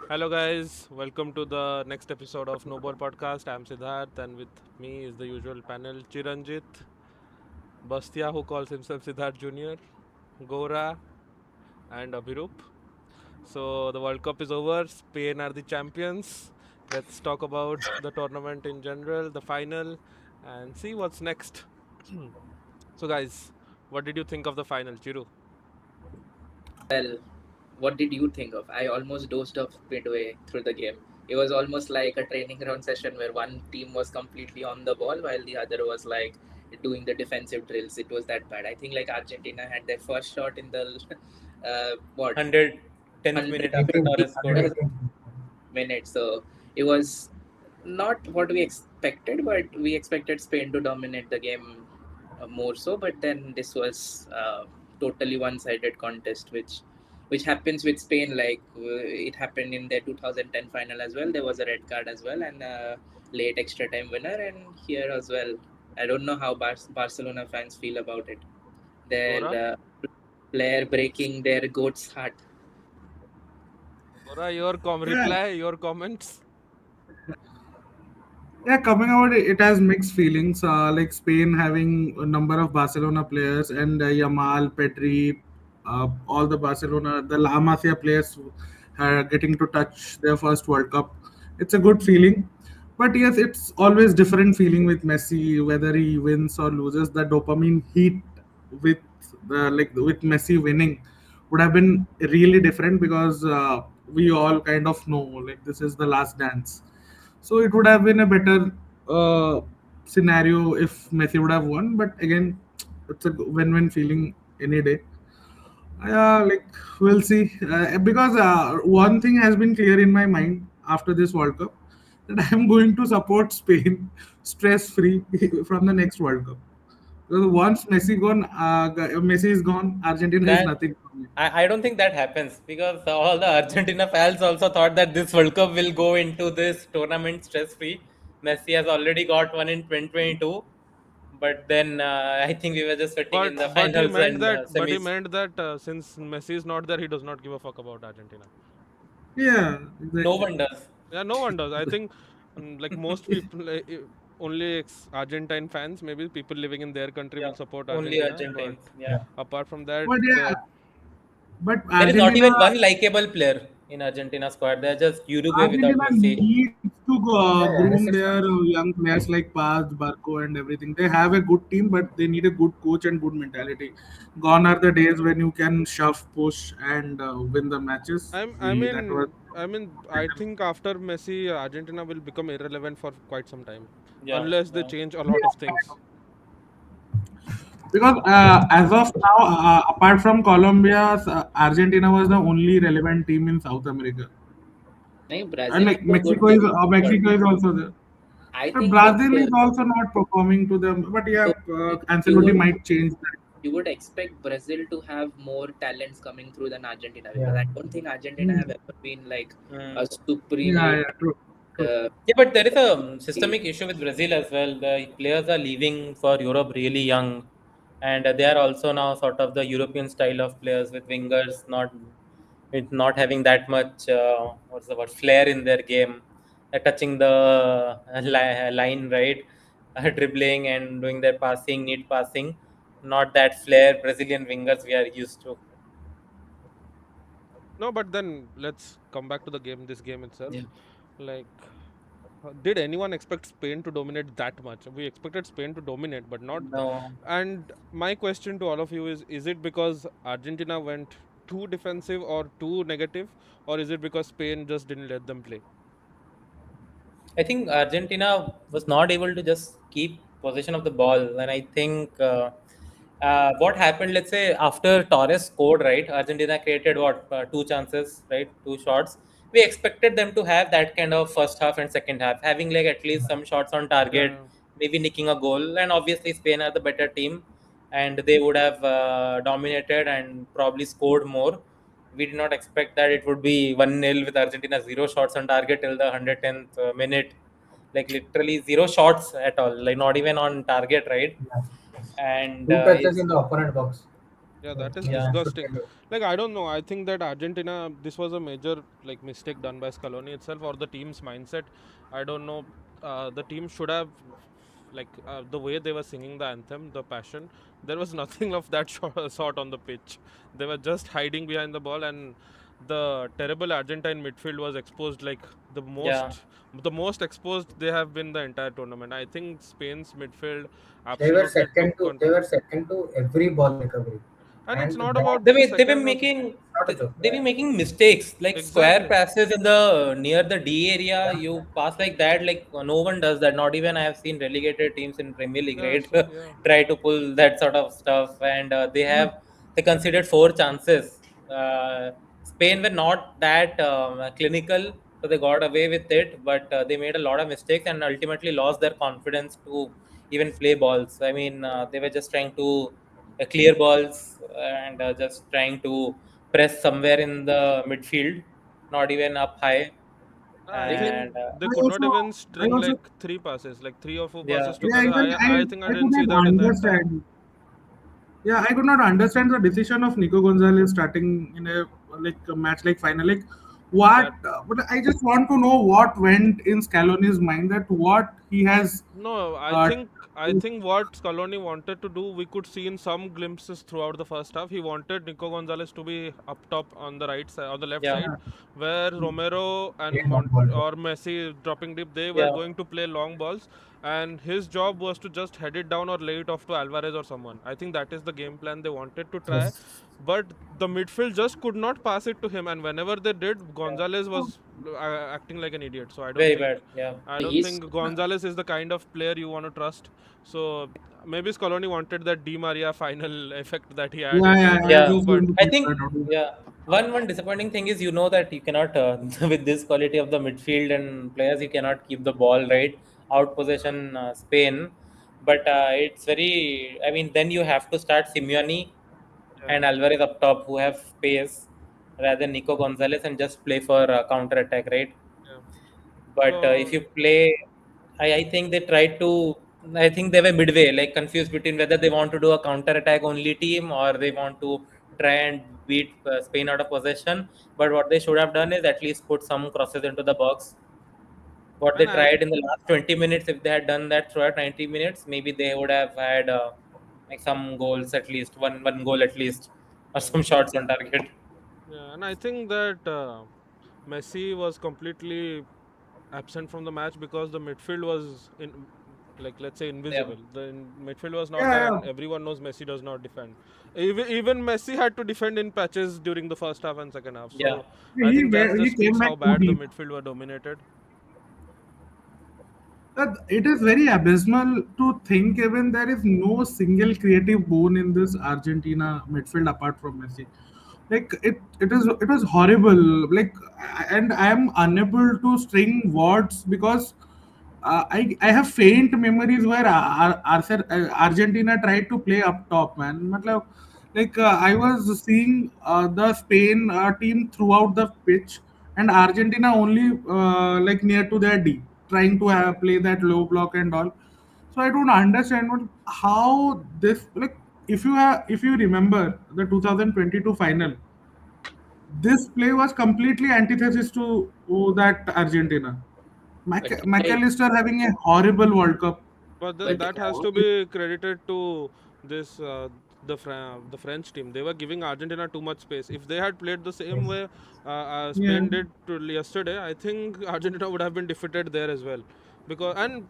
Hello, guys. Welcome to the next episode of No Ball Podcast. I'm Siddharth, and with me is the usual panel Chiranjit, Bastia, who calls himself Siddharth Jr., Goura, and Abhirup. So, the World Cup is over. Spain are the champions. Let's talk about the tournament in general, the final, and see what's next. So, guys, what did you think of the final, Chiru? Well, what did you think of? I almost dozed off midway through the game. It was almost like a training ground session where one team was completely on the ball while the other was like doing the defensive drills. It was that bad. I think like Argentina had their first shot in the what 110th minute after Torres scored. 100th minute. So it was not what we expected, but we expected Spain to dominate the game more so. But then this was totally one-sided contest, which happens with Spain. Like it happened in their 2010 final as well. There was a red card as well and a late extra time winner, and here as well. I don't know how Barcelona fans feel about it. Their Goura? player breaking their goat's heart. Goura, your Yeah, reply, your comments? yeah. Coming out, it has mixed feelings. Like Spain having a number of Barcelona players and Yamal, Pedri, all the Barcelona, the La Masia players getting to touch their first World Cup. It's a good feeling. But yes, it's always different feeling with Messi, whether he wins or loses. The dopamine heat with with Messi winning would have been really different because we all kind of know like this is the last dance. So it would have been a better scenario if Messi would have won. But again, it's a win-win feeling any day. Like we'll see. Because one thing has been clear in my mind after this World Cup that I'm going to support Spain stress-free from the next World Cup. Because once Messi is gone, Argentina is That nothing for me. I don't think that happens because all the Argentina fans also thought that this World Cup will go into this tournament stress free. Messi has already got one in 2022, but then I think we were just sitting in But the but he finals meant and that but he semis. meant that since Messi is not there, he does not give a fuck about Argentina. Yeah, No exactly. one does. Yeah, no one does. I think like most people, only Argentine fans, maybe people living in their country Yeah, will support only Argentina. But Argentines. Yeah, apart from that, But yeah, but there is not even Argentina one likable player in Argentina squad. They're just Uruguay without Argentina Messi. needs to Yeah, yeah, groom this is their young players like Paz, Barco, and everything. They have a good team, but they need a good coach and good mentality. Gone are the days when you can shove, push, and win the matches. I'm I We that was mean I mean I think after Messi, Argentina will become irrelevant for quite some time, Yeah, unless they yeah. change a lot yeah, of kind of. things. Because as of now, apart from Colombia, Argentina was the only relevant team in South America, no, and Brazil like have a good team in squad. Mexico is also there. I think like Brazil is also not performing to them, but yeah, so you Ancelotti would might change that. you would expect Brazil to have more talents coming through than Argentina because I don't think Argentina have ever been like a Mm. Yeah, supremely yeah, true, true. Yeah, but there is a team. systemic issue with Brazil as well. The players are leaving for Europe really young, and they are also now sort of the European style of players with wingers not having that much what's the word flair in their game, touching the line right, dribbling and doing their passing, neat passing, not that flair Brazilian wingers we are used to. No, but then let's come back to the game. This game itself, Yeah. like. Did anyone expect Spain to dominate that much? We expected Spain to dominate, but not. No, And my question to all of you is it because Argentina went too defensive or too negative, or is it because Spain just didn't let them play? I think Argentina was not able to just keep possession of the ball, and I think what happened. Let's say after Torres scored, right? Argentina created what two chances, right? Two shots. We expected them to have that kind of first half and second half, having like at least some shots on target, Yeah. maybe nicking a goal. And obviously, Spain are the better team, and they would have dominated and probably scored more. We did not expect that it would be 1-0 with Argentina zero shots on target till the 110th minute. Like literally zero shots at all, like not even on target, right? And Two touches it's in the opponent box. Yeah, So that is he Yeah. should disgusting. tell you. Like, I don't know. I think that Argentina, this was a major like mistake done by Scaloni itself or the team's mindset. I don't know. The team should have the way they were singing the anthem, the passion. There was nothing of that sort on the pitch. They were just hiding behind the ball, and the terrible Argentine midfield was exposed like the Yeah. most exposed they have been the entire tournament. I think Spain's midfield They were absolutely took second to they control. were second to every ball recovery, And it's and not that about They being were they were second or making not a joke. they were making mistakes like square exactly. passes in the near the D area. Yeah. You pass like that, like no one does that. Not even I have seen relegated teams in Premier League, Yeah, right? so yeah. Try to pull that sort of stuff, and they considered four chances. Uh, Spain were not that clinical, so they got away with it. But they made a lot of mistakes and ultimately lost their confidence to even play balls. I mean, they were just trying to clear balls and just trying to press somewhere in the midfield, not even up high. I think And they I could not also, even I string also, like three passes, like three or four yeah, passes yeah, together. even I think I I could didn't see not that in the entire. understand. Yeah, I could not understand the decision of Nico Gonzalez starting in a match like final. Like, what? That But I just want to know what went in Scaloni's mind. That what he has. No, Uh, I think what Scaloni wanted to do, we could see in some glimpses throughout the first half. He wanted Nico Gonzalez to be up top on the right side, on the left yeah, side, where Romero and Great long ball. or Messi dropping deep. They were yeah, going to play long balls, and his job was to just head it down or lay it off to Alvarez or someone. I think that is the game plan they wanted to try, Yes. but the midfield just could not pass it to him, and whenever they did, yeah. Gonzalez was acting like an idiot. So Very bad. Yeah, I don't He's think Gonzalez is the kind of player you want to trust. So maybe Scaloni wanted that Di Maria final effect that he had yeah, in yeah, I was yeah. 2022. just But going to I put think that out. yeah. One disappointing thing is that you cannot with this quality of the midfield and players you cannot keep the ball right out possession Spain, but it's very. I mean, then you have to start Simeone yeah, and Alvarez up top who have space rather than Nico Gonzalez and just play for counter attack, right? yeah. But if So you play, I think they tried to. I think they were midway, like confused between whether they want to do a counter attack only team or they want to try and beat Spain out of possession. But what they should have done is at least put some crosses into the box. What they and I tried in the last 20 minutes, if they had done that throughout 90 minutes, maybe they would have had like some goals at least, one goal at least, or yeah, some shots on target. yeah, and I think that Messi was completely absent from the match because the midfield was in, like, let's say, Yeah, invisible. The midfield was not there, Yeah, and everyone knows Messi does not defend. Even Messi had to defend in patches during the first half and second half. yeah, So yeah. I think that He just came speaks back how too bad the deep. midfield were dominated. It is very abysmal to think even there is no single creative bone in this Argentina midfield apart from Messi. Like it was horrible. Like, and I am unable to string words because I have faint memories where Argentina tried to play up top, man. Matlab, like I was seeing the Spain team throughout the pitch, and Argentina only like near to their D, trying to play that low block and all. So I don't understand how this like if you remember the 2022 final, this play was completely antithesis to that Argentina. but I McAllister having a horrible World Cup. But then but Like, that has to be credited to this the French team. They were giving Argentina too much space. If they had played the same Yes. way yeah, Spain did yesterday, I think Argentina would have been defeated there as well. Because and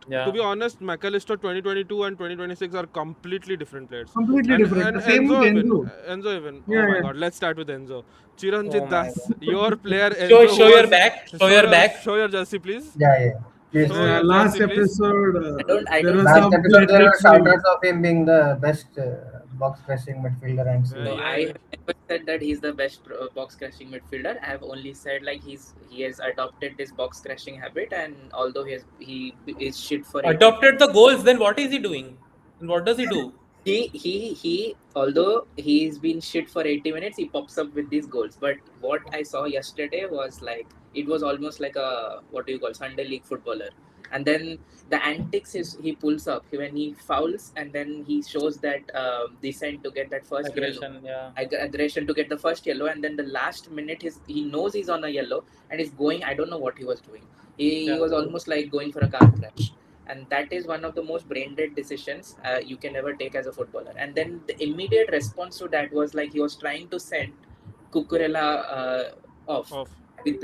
to yeah. be honest, McAllister 2022 and 2026 are completely different players. completely different. And Same with Enzo. Enzo even. Oh Yeah, my yeah. God, let's start with Enzo. Oh Chiranjit my Das, God. your player Show Enzo, who show your was back. Show your back. show your jersey, please. Yeah, yeah. Please. Show your Last jersey, please. episode, I there don't was see. Last some episode there were theatrics going. shoutouts of him being the best box pressing midfielder and Yeah, No, so. yeah, I yeah. have never said that he's the best box crashing midfielder. I have only said like he has adopted this box crashing habit, and although he is shit for 80 minutes, Adopted the goals. Then what is he doing? And what does he do? he although he's been shit for 80 minutes, he pops up with these goals. But what I saw yesterday was like it was almost like a what do you call Sunday league footballer. And then the antics is he pulls up when he fouls, and then he shows that descent to get that first yellow, Aggression, yeah. aggression to get the first yellow, and then the last minute he knows he's on a yellow and he's going. I don't know what he was doing. He Yeah. was almost like going for a car crash, and that is one of the most brain dead decisions you can ever take as a footballer. And then the immediate response to that was like he was trying to send Cucurella off Off. with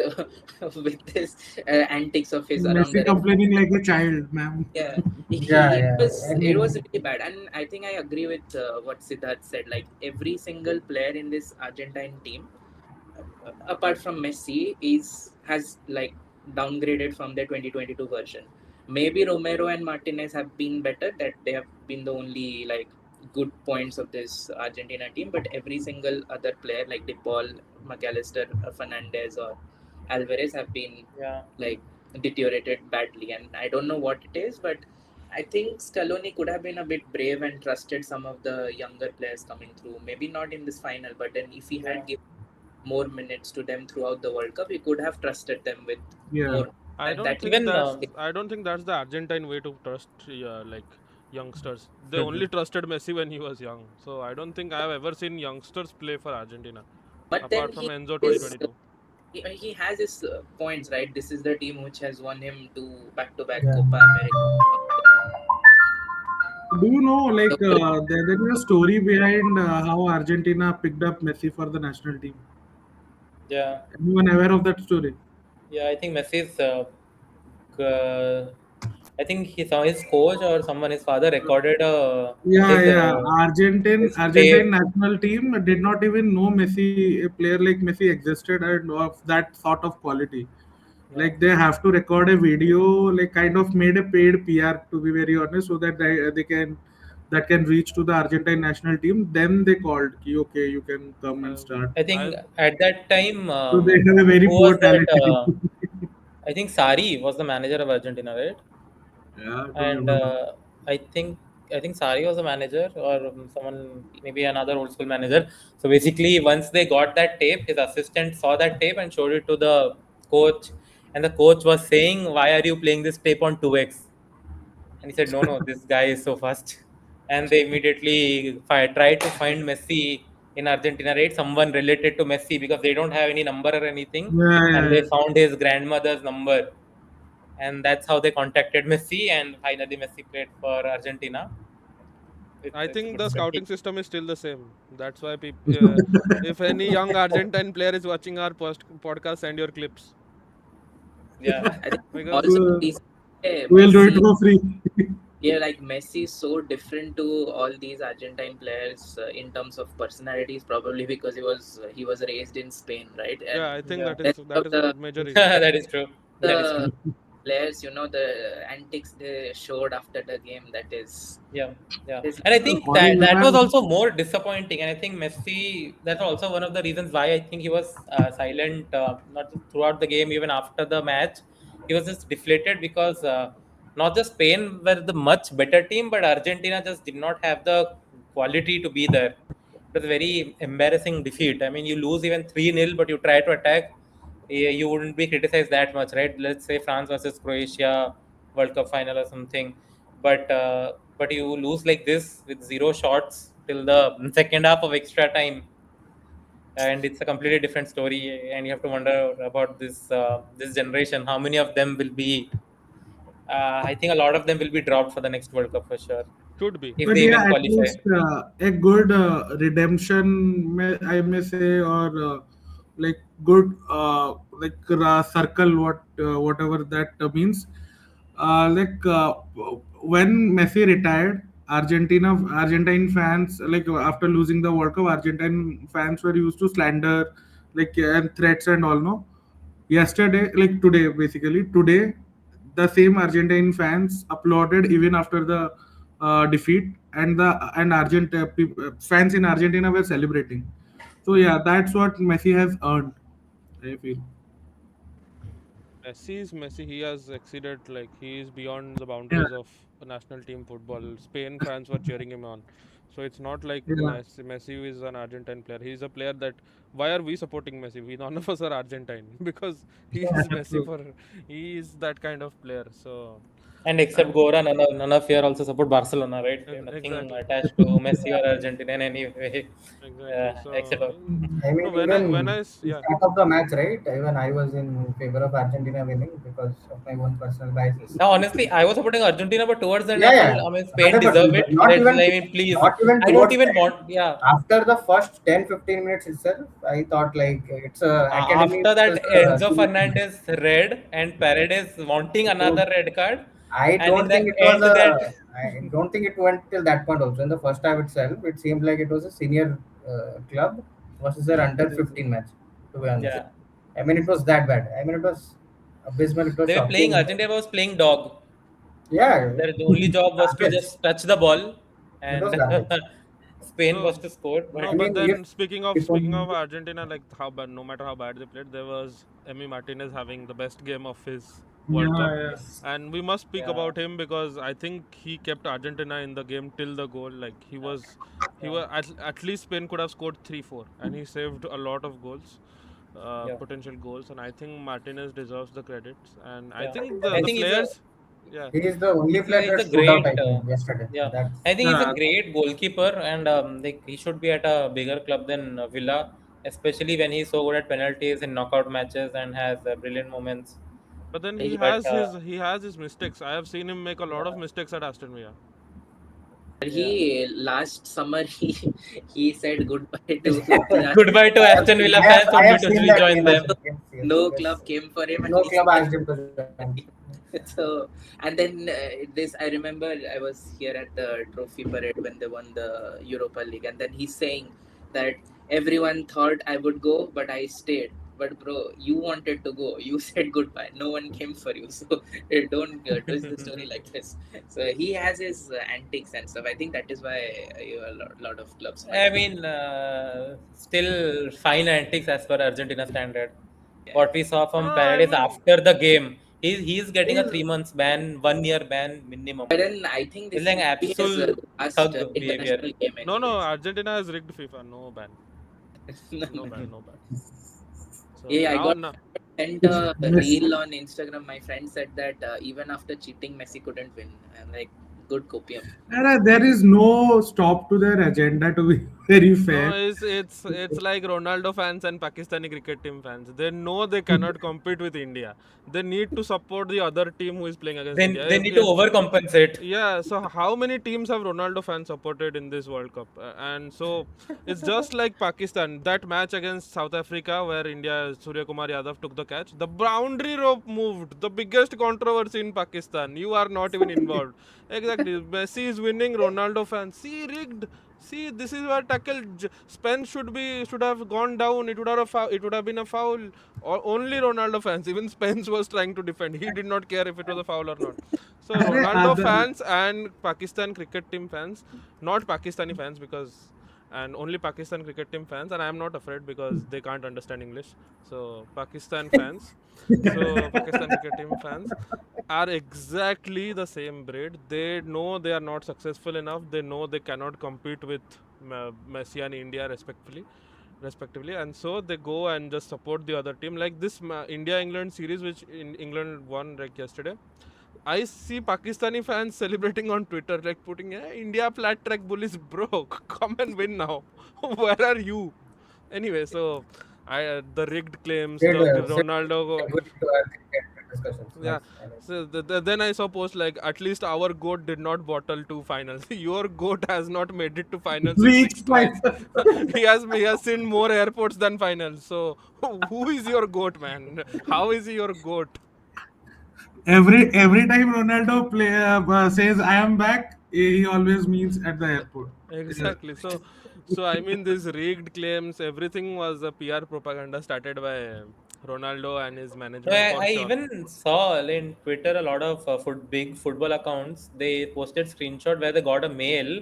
with this antics of his around Messi the ref. complaining like a child, ma'am. Yeah, Yeah, it yeah. was I it was mean, really bad, and I think I agree with what Siddharth said. Like every single player in this Argentine team, apart from Messi, has like downgraded from their 2022 version. Maybe Romero and Martinez have been better; that they have been the only like good points of this Argentina team. But every single other player, like De Paul, McAllister, Fernandez, or Alvarez, have been Yeah. like deteriorated badly, and I don't know what it is, but I think Scaloni could have been a bit brave and trusted some of the younger players coming through. Maybe not in this final, but then if he Yeah. had given more minutes to them throughout the World Cup, he could have trusted them with Yeah. more. And that Even I don't think that's the Argentine way to trust like youngsters. They only trusted Messi when he was young. So I don't think I have ever seen youngsters play for Argentina but then apart from Enzo is 2022. he has his points, right? This is the team which has won him two back-to-back yeah. Copa America. Do you know, like, So, there is a story behind how Argentina picked up Messi for the national team? yeah. Anyone aware of that story? Yeah, I think Messi's I think he saw his coach or someone, his father recorded Yeah, yeah. his Argentine tape. national team did not even know Messi, a player like Messi existed and of that sort of quality. Yeah. Like they have to record a video, like kind of made a paid PR to be very honest, so that they can that can reach to the Argentine national team. Then they called, "Ki, okay, you can come and I, start." I think I at that time, So they have a very who was poor that? talent. I think Sari was the manager of Argentina, right? Yeah, I don't And remember. I think I think Sari was the manager or someone, maybe another old school manager. So basically, once they got that tape, his assistant saw that tape and showed it to the coach, and the coach was saying, "Why are you playing this tape on 2x?" And he said, "No, no, this guy is so fast." And they immediately tried to find Messi in Argentina, right? Someone related to Messi because they don't have any number or anything, Yeah, and they yeah, found his grandmother's number, and that's how they contacted Messi, and finally Messi played for Argentina. I It's a think good the story. scouting system is still the same. That's why people, if any young Argentine player is watching our podcast, send your clips Yeah, I think because also yeah. We'll do it Messi. for free. Yeah, like Messi is so different to all these Argentine players in terms of personalities, probably because he was raised in Spain, right? yeah, And I think yeah. then that is the a major reason. That is true. That is true. the players, the antics they showed after the game, that Yeah, yeah, is and I think Calling that was man. also more disappointing. And I think Messi, that's also one of the reasons why I think he was silent, not just throughout the game, even after the match. He was just deflated because not just Spain were the much better team, but Argentina just did not have the quality to be there. It was a very embarrassing defeat. I mean, you lose even 3-0, but you try to attack. You wouldn't be criticized that much, right? Let's say France versus Croatia World Cup final or something, but you lose like this with zero shots till the second half of extra time, and it's a completely different story. And you have to wonder about this generation. How many of them will be? I think a lot of them will be dropped for the next World Cup for sure, Should be. if But they even yeah, at qualify. least a good redemption, I may say, or like good like circle, whatever that means. Like when Messi retired, Argentine fans, like after losing the World Cup, Argentine fans were used to slander, like and threats and all. No, yesterday, like today, basically today, the same Argentine fans applauded even after the defeat, and fans in Argentina were celebrating. So yeah, that's what Messi has earned, I feel. Messi is Messi. He has exceeded, like, he is beyond the Yeah, boundaries of national team football. Spain fans were cheering him on. So it's not like yeah, Messi is an Argentine player. He's a player that, why are we supporting Messi? None of us are Argentine because he is yeah, Messi true. for, he is that kind of player. So And except And Goura, none of you are also support Barcelona, right? We have nothing exactly, attached to Messi or Argentina in any way, exactly. except. So I mean, no, when even I the yeah. start of the match, right? Even I was in favor of Argentina winning because of my own personal biases. Now, honestly, I was supporting Argentina, but towards the end, I Yeah, felt, yeah, I mean, Spain deserve 100%. it. But not Let's, I even, mean, please. not even I don't towards the even end. want, yeah. After the first 10-15 minutes itself, I thought like it's a academy After that, versus a Enzo senior team. Fernandez red and Paredes wanting So another red card, I and in don't the think it was end, that I don't think it went till that point. Also, in the first half itself, it seemed like it was a senior club versus their under 15 match. To be honest, yeah, I mean, it was that bad. I mean, it was abysmal. It was they were playing. shocking. Argentina was playing dog. Yeah, Their only job was to garbage. just touch the ball, It was and garbage. Spain was So to score. no, I But but mean, then if speaking of Argentina, like how bad, no matter how bad they played, there was Emi Martinez having the best game of his World Cup, Yeah, yeah. yes, and we must speak yeah, about him because I think he kept Argentina in the game till the goal. Like yeah, he yeah, was at least Spain could have scored 3-4, and he saved a lot of goals, yeah, potential goals, and I think Martinez deserves the credits, and I yeah. think I the think he's a players, yeah. he is the only player he's that a stood out, great. I think, yesterday. Yeah, That's I think he's a Yeah, great goalkeeper, and like he should be at a bigger club than Villa, especially when he's so good at penalties in knockout matches and has brilliant moments. But then But he has his mistakes. I have seen him make a lot of yeah. mistakes at Aston Villa. But Yeah. he last summer he said goodbye to the Goodbye to Aston Villa fans who I have need to seen that rejoin meme them. also. Yes, yes, no yes. club came for him and No he club said asked him to join. so. And then this I remember I was here at the trophy parade when they won the Europa League, and then he's saying that everyone thought I would go but I stayed. But bro, you wanted to go, you said goodbye, no one came for you. So don't twist the story like this. So he has his antics and stuff. I think that is why a lot of clubs I might be. mean, still fine antics as per Argentina standard. Yeah. What we saw No, from I Paredes mean, after the game, he's getting a He's, 3 months ban, 1 year ban minimum. but then I think It's this like will be his absolute last thug behavior. international game, no, no. anyways. Argentina has rigged FIFA. No ban. No, No no. ban. No ban. So Yeah, I now, got now sent a Messi. reel on Instagram. My friend said that even after cheating, Messi couldn't win. I'm like, good copium. There is no stop to their agenda, to be very no, fair. it's like Ronaldo fans and Pakistani cricket team fans. They know they cannot compete with India. They need to support the other team who is playing against Then India. they need to overcompensate. Yeah, so how many teams have Ronaldo fans supported in this World Cup? And so it's just like Pakistan. That match against South Africa where India, Surya Kumar Yadav took the catch. The boundary rope moved. The biggest controversy in Pakistan. You are not even involved. Exactly. Messi is winning. Ronaldo fans. See, rigged. See, this is where tackle. Spence should have gone down. It would have been a foul. Or only Ronaldo fans. Even Spence was trying to defend. He did not care if it was a foul or not. So अरे Ronaldo other fans and Pakistan cricket team fans, not Pakistani fans because, and only Pakistan cricket team fans, and I am not afraid because they can't understand English. So Pakistan fans, so Pakistan cricket team fans are exactly the same breed. They know they are not successful enough. They know they cannot compete with Messi and India respectively, and so they go and just support the other team like this India England series which in England won like yesterday. I see Pakistani fans celebrating on Twitter, like putting India flat track bullies, bro. Come and win now. Where are you? Anyway, so the rigged claims, Did the segue Ronaldo, to our cricket discussions. yeah. Nice. I mean, So then I saw post like at least our goat did not bottle two finals. Your goat has not made it to finals in six reached tries. like He has seen more airports than finals. So who is your goat, man? How is he your goat? every time Ronaldo says I am back, he always means at the airport. Yeah. Exactly. So I mean, these rigged claims, everything was a PR propaganda started by Ronaldo and his No, management for I sure. even saw in Twitter a lot of big football accounts. They posted screenshot where they got a mail,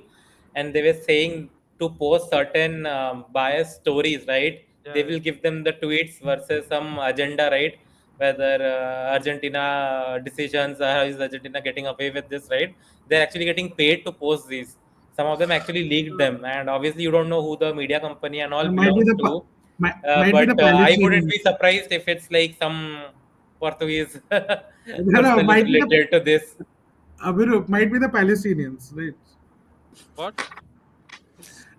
and they were saying to post certain biased stories, right? They Yeah, yeah. will give them the tweets versus some agenda, right? Whether Argentina decisions, how is Argentina getting away with this, right? They're actually getting paid to post these. Some of them actually leaked them, and obviously you don't know who the media company and all Might be belongs to. might be But the I pilots wouldn't union. be surprised if it's like some Portuguese No, person is might be the related to this. Might be the Palestinians, right? What?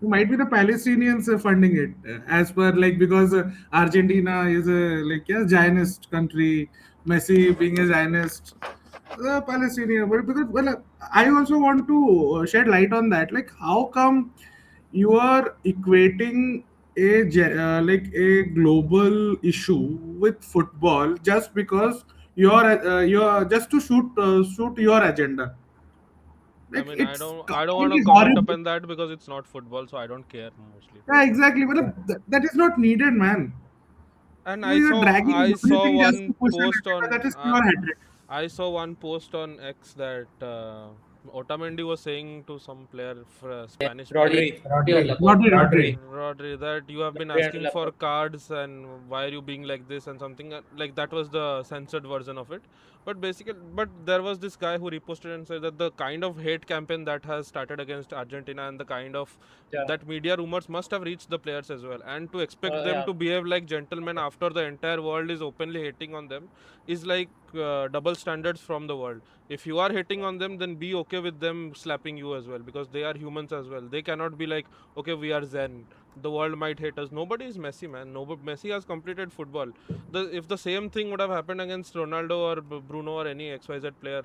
Might be the Palestinians funding it, as per like because Argentina is a like yeah Zionist country, Messi being a Zionist, Palestinian. But because well, I also want to shed light on that. Like, how come you are equating like a global issue with football just because you're just to suit your agenda? I Like, mean, it's I don't want to completely comment horrible. upon that because it's not football, so I don't care mostly. Yeah, exactly. Well, Yeah. that is not needed, man. And You're dragging I saw everything just to one push an post agenda. on That is pure hatred. I saw one post on X that Otamendi was saying to some player, Spanish player, Rodri. Rodri. Rodri. Rodri, that you have been Rodri and asking for Laporte. cards and why are you being like this and something like that was the censored version of it. But basically, but there was this guy who reposted and said that the kind of hate campaign that has started against Argentina and the kind of Yeah. that media rumors must have reached the players as well. And to expect them Yeah. to behave like gentlemen after the entire world is openly hating on them is like double standards from the world. If you are hating on them, then be okay with them slapping you as well because they are humans as well. They cannot be like, okay, we are Zen. The world might hate us. Nobody is Messi, man. Nobody, Messi has completed football. If the same thing would have happened against Ronaldo or Bruno or any XYZ player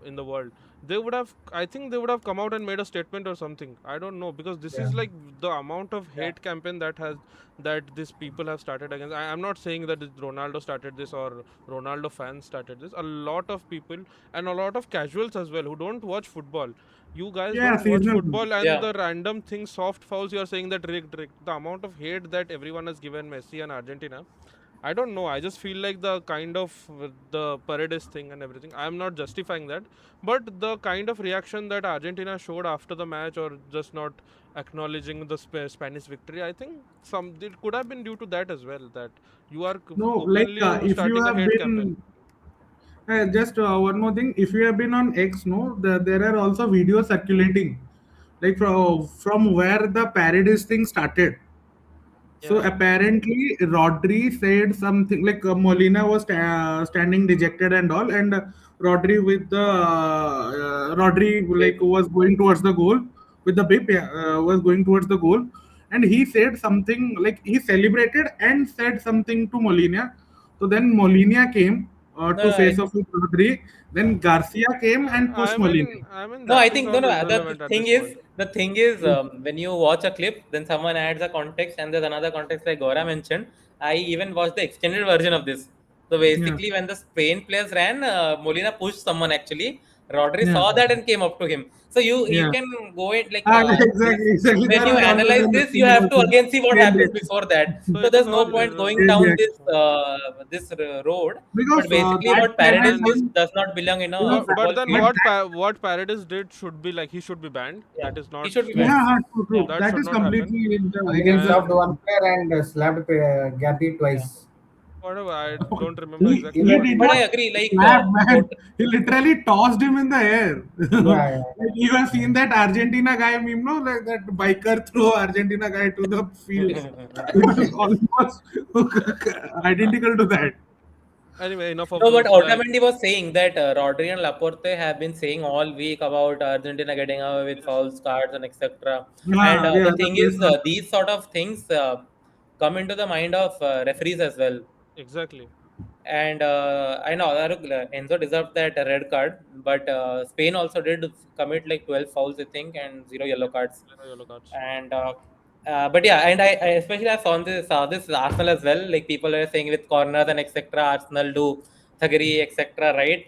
in the world, they would have. I think they would have come out and made a statement or something. I don't know because this Yeah. is like the amount of Yeah. hate campaign that these people have started against. I'm not saying that Ronaldo started this or Ronaldo fans started this. A lot of people and a lot of casuals as well who don't watch football. You guys Yeah, don't watch seasonal. football, and Yeah. the random thing, soft fouls, you are saying that rigged, rigged. The amount of hate that everyone has given Messi and Argentina, I don't know. I just feel like the kind of the Paredes thing and everything. I'm not justifying that, but the kind of reaction that Argentina showed after the match, or just not acknowledging the Spanish victory, I think some it could have been due to that as well. That you are No, like openly if you starting a have hate campaign. been just one more thing, if you have been on X, no, there are also videos circulating, like from where the Paradise thing started. So Yeah. apparently, Rodri said something like Molina was standing dejected and all, and Rodri like Big. was going towards the goal with the bib, yeah, was going towards the goal, and he said something like he celebrated and said something to Molina. So then Molina came No, to no, face off with Rodri. Then Garcia came and pushed Molina. I mean no, I that is think no, all no. The irrelevant at thing this is, point. when you watch a clip, then someone adds a context, and there's another context like Goura mentioned. I even watched the extended version of this. So Yeah, basically, when the Spain players ran, Molina pushed someone actually. Rodri yeah, saw that and came up to him. So you yeah. can go in like Exactly, exactly. when That you was always analyze an this, you have to extended again see what version. happened before that. So So it is there's no all point going Same down irrelevant. this reaction. road. Because But basically, that what Paradise Paredes And did one, does not belong in a because but football then field. but that, what Paredes did should be like he should be banned. Yeah, That is he not should be banned. yeah, true, Yeah, true. that That should is not happen. completely in the Again, against the stopped And one player and slapped Gabby yeah. twice. whatever, I don't remember he exactly Even what he did But did. I not agree, like slap, man. tot- He literally tossed him in the air. yeah, yeah, Like you have seen that Argentina guy meme, no? Like that biker throw Argentina guy to the field. It was almost identical to that. Anyway, enough of no, but those. Like, Otamendi was saying that Rodri and Laporte have been saying all week about Argentina getting away with yes, false cards and etc. And Yeah, yeah, the the thing press is, conference. these sort of things come into the mind of referees as well. exactly. And I know Enzo deserved that red card, but Spain also did commit like 12 fouls, I think, and zero yellow cards. Zero yellow cards. And but yeah, and I especially I saw this Arsenal as well. Like people are saying with corners and etc. Arsenal do thuggery etc. Right?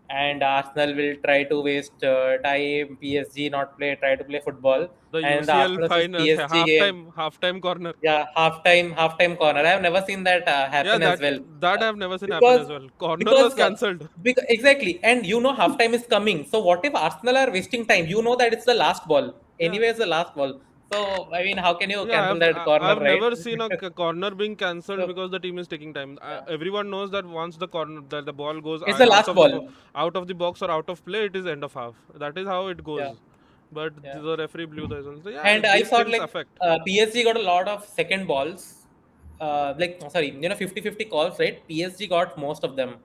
And Arsenal will try to waste time. PSG not try to play football. The And the UCL Arsenal versus final PSG game, halftime corner. yeah, halftime corner. I have never seen that Yeah, happen as well. that Uh, I've never seen happen because as well. Corner because was cancelled. exactly, and you know halftime is coming. So what if Arsenal are wasting time? You know that it's the last ball. Yeah. Anyway, it's the last ball. So I mean, how can you Yeah, cancel that corner, I've right? never seen a corner being cancelled So because the team is taking time. yeah, Everyone knows that once the ball goes it's the last ball. out of the box or out of play, it is end of half. That is how it Yeah, goes. But yeah. the referee blew the whistle. So yeah, And I these thought things like affect. PSG got a lot of second balls. Like sorry, 50-50 calls, right? PSG got most of them.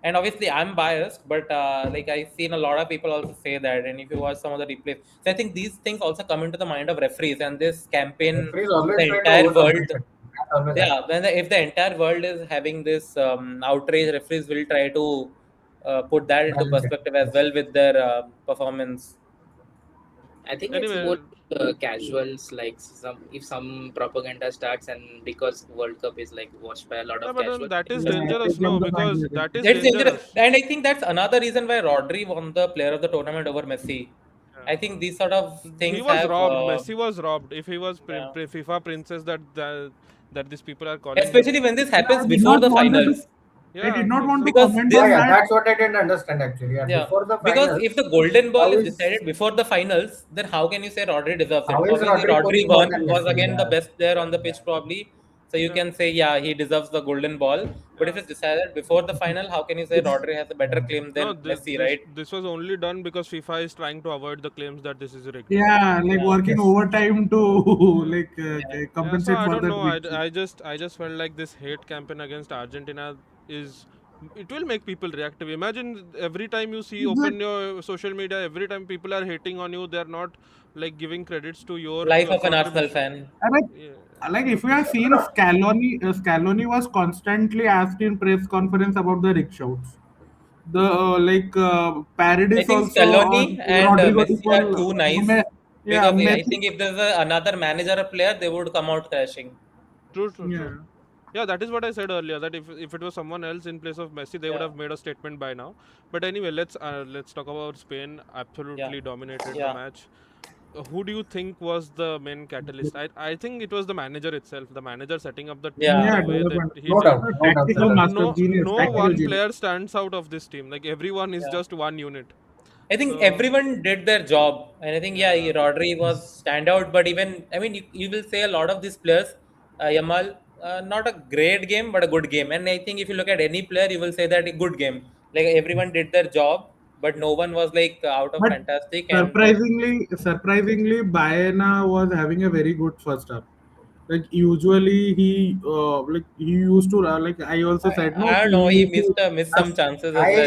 And obviously, I'm biased, but like I've seen a lot of people also say that. And if you watch some of the replays, so I think these things also come into the mind of referees. And this campaign, Referees always the try to entire world, overcompensate. That's always yeah, if the entire world is having this outrage, referees will try to put that into balance it. perspective as well with their performance. I think it's Anyway, more casuals. Like if some propaganda starts, and because World Cup is like watched by a lot yeah, of but then casuals, that is Yeah, dangerous, it's not no, the point because here. that is That's dangerous, dangerous. and I think that's another reason why Rodri won the Player of the Tournament over Messi. I think these sort of He things was have, robbed. Messi was robbed. If he was yeah. FIFA princess that these people are calling him. Especially when this Yeah, happens I did before not the want to. finals. I Yeah, did not want to exactly. Because comment Oh this, on yeah, that. that's what I didn't understand actually. Yeah, yeah, before the because finals, if the golden ball how is is decided before the finals, then how can you say Rodri deserves it? how is Obviously, Rodri Rodri scoring more won, than was Messi? again the Yeah, best player on the yeah. pitch probably. So you Yeah, can say, yeah, he deserves the golden ball. But if yeah. it's decided before the final, how can you say It's Rodri has a better yeah. claim No, than Messi, right? this was only done because FIFA is trying to avoid the claims that this is rigged. Yeah, like Yeah, working Yes. overtime to Yeah. like yeah. Yeah, so compensate I for don't that know. victory. I just felt like this hate campaign against Argentina is it will make people reactive. Imagine every time you see open Exactly. your social media, every time people are hating on you, they're not like giving credits to your Life of an Arsenal contribution. fan. I mean, Yeah. like if you have seen Scaloni was constantly asked in press conference about the rig shouts. The I Paredes think also Scaloni and Rodrigo de Messi are Paul, too nice yeah, because I Messi, think if there's another manager or player, they would come out crashing. True, true, true. yeah. Yeah, that is what I said earlier. That if it was someone else in place of Messi, they would Yeah, have made a statement by now. But anyway, let's talk about Spain. yeah, Absolutely dominated the yeah. match. Who do you think was the main catalyst? I think it was the manager itself. The manager setting up the team Yeah, the Yeah, way that development. he No did. doubt, no doubt. Tactical master, genius, No tactical one genius. player stands out of this team. Like everyone is yeah. just one unit. I think So everyone did their job, and I think yeah, yeah, Rodri was standout. But even I mean, you will say a lot of these players, Yamal, not a great game, but a good game. And I think if you look at any player, you will say that a good game. Like everyone did their job, but no one was like out of But fantastic. And surprisingly, Baena was having a very good first half. Like usually he used to like I also said no I don't he know, he used to missed some as- chances as well.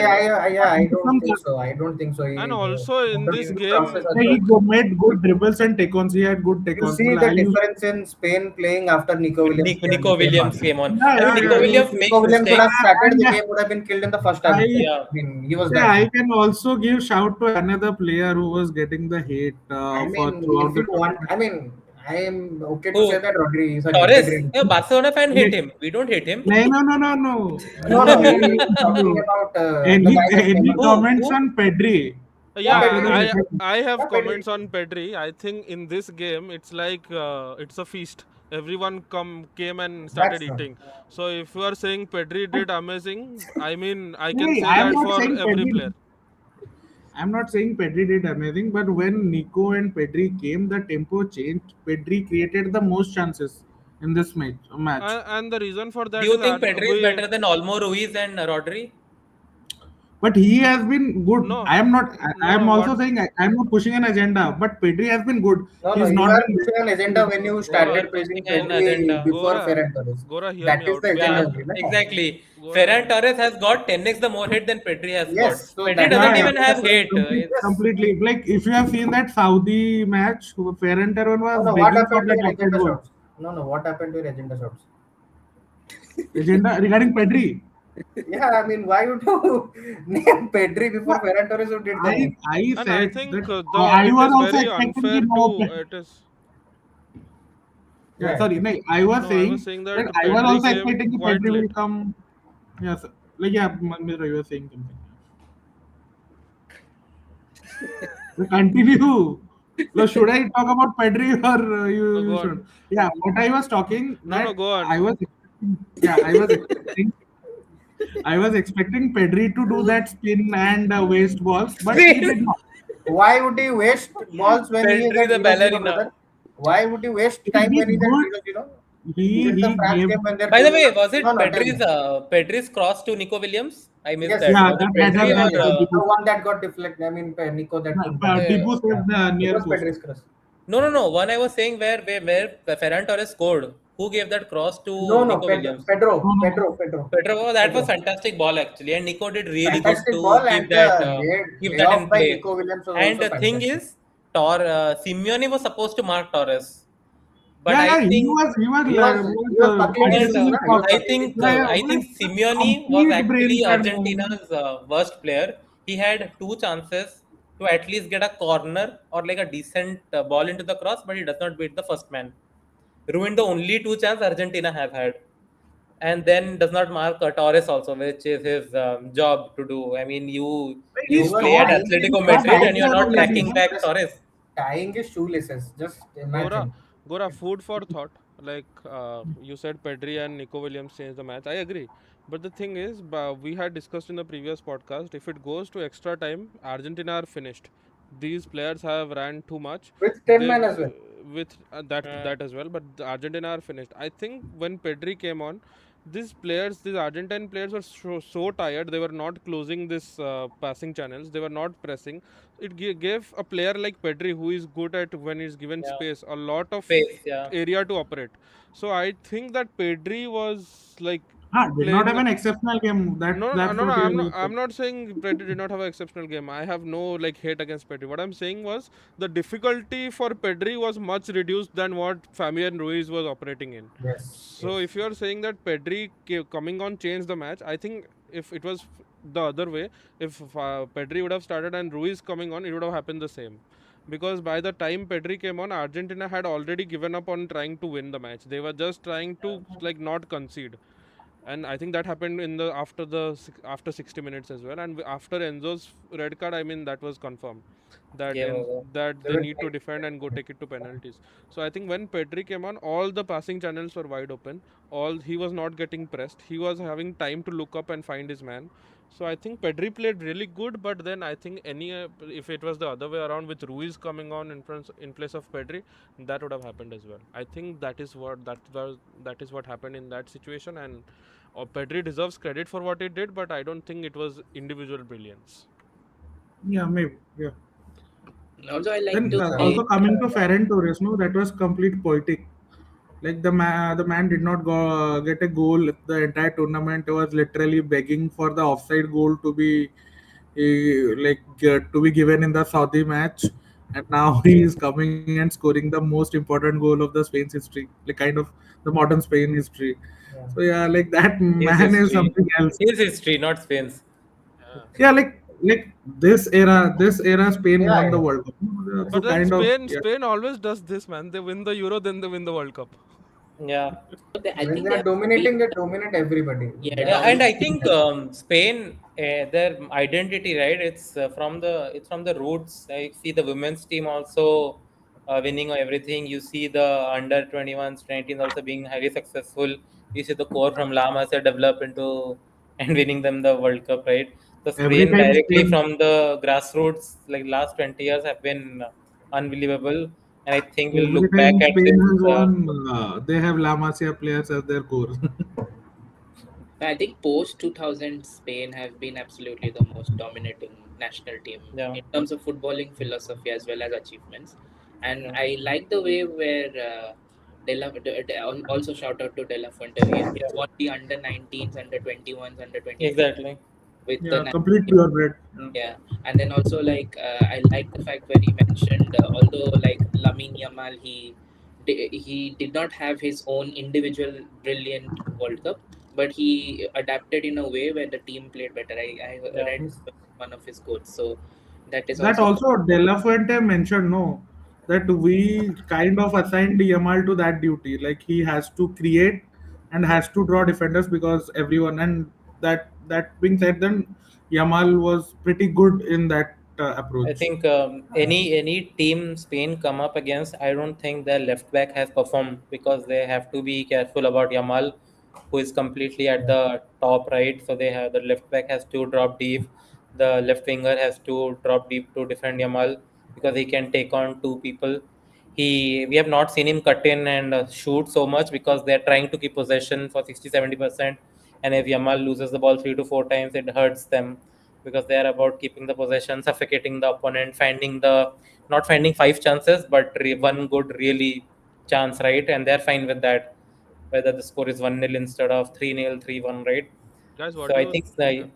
Yeah, I don't some think so. I don't think so. and He also in totally this missed game, chances as he well. made good dribbles and take-ons. He had good You take-ons. see But the I used difference in Spain playing after Nico Williams Nico came on. Williams came on. yeah, I mean, yeah, Nico yeah. Williams Nico makes Williams would have mistakes. started, the Yeah, game would have been killed in the first half I itself. Yeah, I mean, he was yeah, that I good. can also give shout to another player who was getting the hate I for mean, throughout if the you want, tournament. I mean, I am okay to say who? that Rodri is a Torres. hated ring. Yeah, Barcelona fan hate Like, him. We don't hate him. no. No, no, he He, was talking about the any guy that came on. comments Who? on Pedri? Yeah, yeah, Pedri. I have Yeah, Pedri. comments on Pedri. I think in this game it's like it's a feast. Everyone came and started That's true. eating. So if you are saying Pedri did amazing, I mean I can Hey, say I am that not for saying every player. I'm not saying Pedri did amazing, but when Nico and Pedri came, the tempo changed. Pedri created the most chances in this match. And the reason for Do that you is think Pedri is better than Olmo, Ruiz, and Rodri? But he has been good. no, I am not. I no, am what also saying I am not pushing an agenda. But Pedri has been good. No, no, He's you not are been. pushing an agenda when you Yeah, Gora, he's started praising pushing an Pedri agenda. before Gora, Ferran Torres. Gora, hear That me is out. the agenda Yeah, only, no? exactly. Gora, Ferran Torres has got 10x the more hate than Pedri has got. Yes, so Pedri that is doesn't the Yeah, even agenda. have hate. It's Yes. completely. Like if you have seen that Saudi match, Ferran Torres No, was no, what begging for happened to that your offside agenda goal. shots? No, no, what happened to your agenda shots? Agenda regarding Pedri. Yeah, I mean, why would you name Pedri before Ferran Torres who did the most? I and I said think that the I it was is also very expecting unfair to to know. it is Yeah, Yeah, sorry. No, I was no. I was saying saying that that I was Pedri also came expecting that quite Pedri will late. come. Yes, like yeah, Mitra, you were saying something. We continue. So should I talk about Pedri or No, you go on. should? Yeah, what I was talking No, that go on. I was expecting, yeah, I was expecting Pedri to do that spin and waste balls, but he Spain. did not. why would he waste balls when he is Pedri at the 0-0, ballerina. brother? Why would he waste He time when did he's at good. 0-0? Is He it the he France gave game when they're By the 2-0? way, was No, it no, tell me. Pedri's cross to Nico Williams? I missed Yes, that. yeah Was it that Pedri header yeah, that or yes. The Dibu, one that got deflected. I mean, Nico that took the. Dibu Yeah, saved it near was post. Pedri's cross. no? One I was saying where Ferran Torres scored. who gave that cross to No, Nico Williams? Pedro. Pedro, that was fantastic ball actually, and Nico did really good Fantastic to ball, keep and that the in layoff by play. Nico Williams was And also the thing fantastic. is, Simeone was supposed to mark Torres, but Yeah, I yeah, think He was buckling and his, no, he was I buckling his. think yeah, I think like Simeone was complete brain actually fart moment. Argentina's worst player. He had two chances to at least get a corner or like a decent ball into the cross, but he does not beat the first man. Ruined the only two chances Argentina have had, and then does not mark Torres also, which is his job to do. I mean, He you He was play at stopped. tying He his, Atletico he was stopped Madrid tying and you're his outside not of that. tracking shoelaces. back Just Torres. tying his shoelaces. Just Gora, imagine. Gora, food for thought. Like you said, Pedri and Nico Williams changed the match. I agree. But the thing is, we had discussed in the previous podcast, if it goes to extra time, Argentina are finished. These players have ran too much. With 10 They men as well. with that as well. But the Argentina are finished. I think when Pedri came on, these Argentine players were so tired. They were not closing this passing channels. They were not pressing. It gave a player like Pedri, who is good at when he's given Yeah, space, a lot of pace. Yeah, area to operate. So I think that Pedri was like Did not playing. have an exceptional game. That's No. what I'm not. you said. I'm not saying Pedri did not have an exceptional game. I have no like hate against Pedri. What I'm saying was the difficulty for Pedri was much reduced than what Fabian Ruiz was operating in. Yes, So yes. if you are saying that Pedri coming on changed the match, I think if it was the other way, if Pedri would have started and Ruiz coming on, it would have happened the same. Because by the time Pedri came on, Argentina had already given up on trying to win the match. They were just trying to like not concede, and I think that happened in the after 60 minutes as well. And after Enzo's red card, I mean that was confirmed that game over. that They they were need to defend and go take it to penalties. So I think when Pedri came on, all the passing channels were wide open. All he was not getting pressed. He was having time to look up and find his man. So I think Pedri played really good, but then I think if it was the other way around with Ruiz coming on in place of Pedri, that would have happened as well. I think that is what happened in that situation, and Pedri deserves credit for what he did, but I don't think it was individual brilliance. Yeah, maybe. Yeah. Also, I like Then to say, also coming to Ferran Torres, no, that was complete poetic. Like the man did not get a goal. The entire tournament was literally begging for the offside goal to be to be given in the Saudi match, and now he is coming and scoring the most important goal of the Spain's history, like kind of the modern Spain history. Yeah. So yeah, like that His man is history, something else. his history, not Spain's. Yeah, like this era, Spain Yeah, won the yeah. World Cup. So But then kind of Spain yeah. Spain always does this, man. They win the Euro, then they win the World Cup. Yeah. I When think they they are have been, dominating, they dominate everybody. yeah, That's Yeah, the and I dominating. think Spain, their identity, right? It's from the roots. I see the women's team also winning everything. You see the under 21s, 19s also being highly successful. You see the core from La Masia develop into and winning them the World Cup, right? So Every Spain time directly Spain, from the grassroots, like last 20 years, have been unbelievable. And I think we'll every look back time at Spain this. has won, they have La Masia players as their core. I think post 2000 Spain have been absolutely the most dominating national team Yeah, in terms of footballing philosophy as well as achievements. And yeah, I like the way where also shout out to De La Fuente. He has yeah, won the under 19s, under 21s, under 23 exactly. with the Yeah, national complete team. purebred. Yeah. Yeah, and then also like I like the fact where he mentioned although like Lamine Yamal he did not have his own individual brilliant World Cup, but he adapted in a way where the team played better. I Yeah. read one of his quotes, so that is That also also De La Fuente mentioned no, that we kind of assigned Yamal to that duty. Like he has to create and has to draw defenders because everyone and that being said, then Yamal was pretty good in that I approach. think any team Spain come up against, I don't think their left back has performed because they have to be careful about Yamal, who is completely at the top right. So they have the left back has to drop deep, the left winger has to drop deep to defend Yamal because he can take on two people. We have not seen him cut in and shoot so much because they are trying to keep possession for 60-70%, and if Yamal loses the ball 3 to 4 times, it hurts them because they are about keeping the possession, suffocating the opponent, not finding five chances, but one good really chance, right? And they're fine with that. whether the score is 1-0 instead of 3-0, 3-1, right? Guys, what So do I you? think Yeah.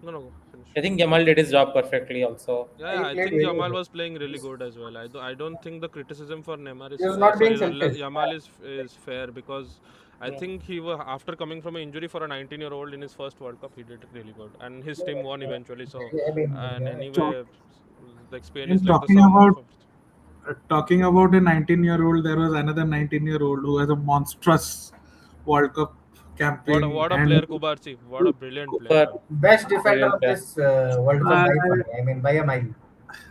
No, no, go finish. I think Jamal did his job perfectly also. Yeah, He I played think very Yamal well. was playing really good as well. I don't think the criticism for Neymar He is was not being sorry, selfish. Yamal is fair because I Yeah. think he was after coming from an injury for a 19-year-old in his first World Cup, he did really good, and his team won eventually. So, I mean, and yeah, So, anyway, like Spain is in like the talking sum of. about talking about a 19-year-old, there was another 19-year-old who has a monstrous World Cup campaign, What a and player, Kubarsi! What a brilliant player, Cooper, man. best defender brilliant of player. this World Cup uh, by far. I mean, by a mile.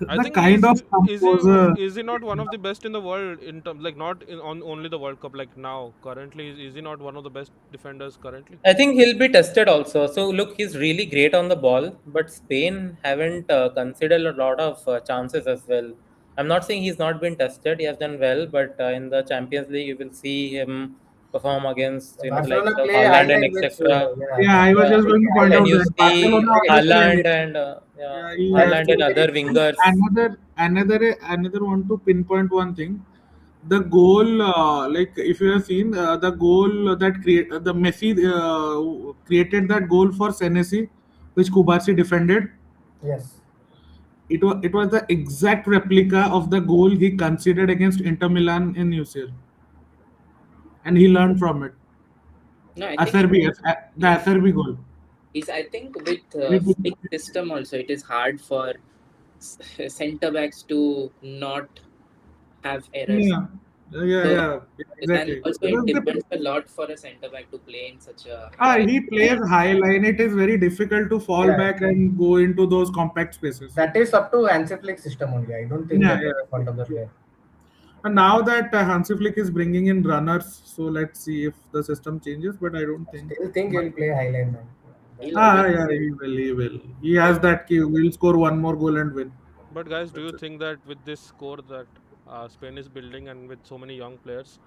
I the think kind of composer. is he not one of the best in the world in terms like not on only the World Cup like now currently is he not one of the best defenders currently? I think he'll be tested also. So look, he's really great on the ball, but Spain haven't considered a lot of chances as well. I'm not saying he's not been tested; he has done well, but in the Champions League, you will see him perform against The the likes Barcelona of play Haaland and highlight with etc. yeah, Yeah, I was Yeah, just Barcelona going play to point highlight and out you with that see Barcelona very offers aggressive. Haaland players. and yeah, Yeah, he has Haaland and played. other And wingers. another want to pinpoint one thing. The goal, like if you have seen the goal that the Messi created that goal for Senesi, which Kubarsi defended. Yes. It was the exact replica of the goal he conceded against Inter Milan in UCL, and he learned from it. No, I think Acerbi, the yes. Acerbi goal. Is I think with He did- fixed system also it is hard for center backs to not have errors. Yeah, yeah, So yeah, and exactly. also it Because depends a lot for a center back to play in such a high. he plays high line. It is very difficult to fall Yeah. back and go into those compact spaces. That is up to Hansi Flick's system only. I don't think Yeah, that is the fault of the yeah. player. And now that Hansi Flick is bringing in runners, so let's see if the system changes. But I don't think Still think he much. will play highline man. He'll always. Yeah, he will. He will. He has that key. Will score one more goal and win. But guys, do you That's it. think that with this score that Spain is building and with so many young players,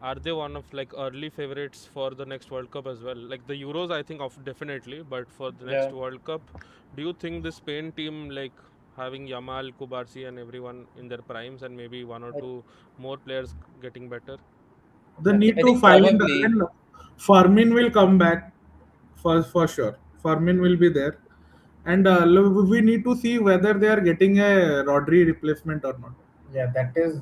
are they one of like early favorites for the next World Cup as well? Like the Euros, I think of definitely, but for the Yeah. next World Cup, do you think the Spain team like having Yamal, Kubarsi, and everyone in their primes, and maybe one or I, two more players getting better? The need I to think find probably and Farmin will come back for sure. Farmin will be there, and we need to see whether they are getting a Rodri replacement or not. Yeah, that will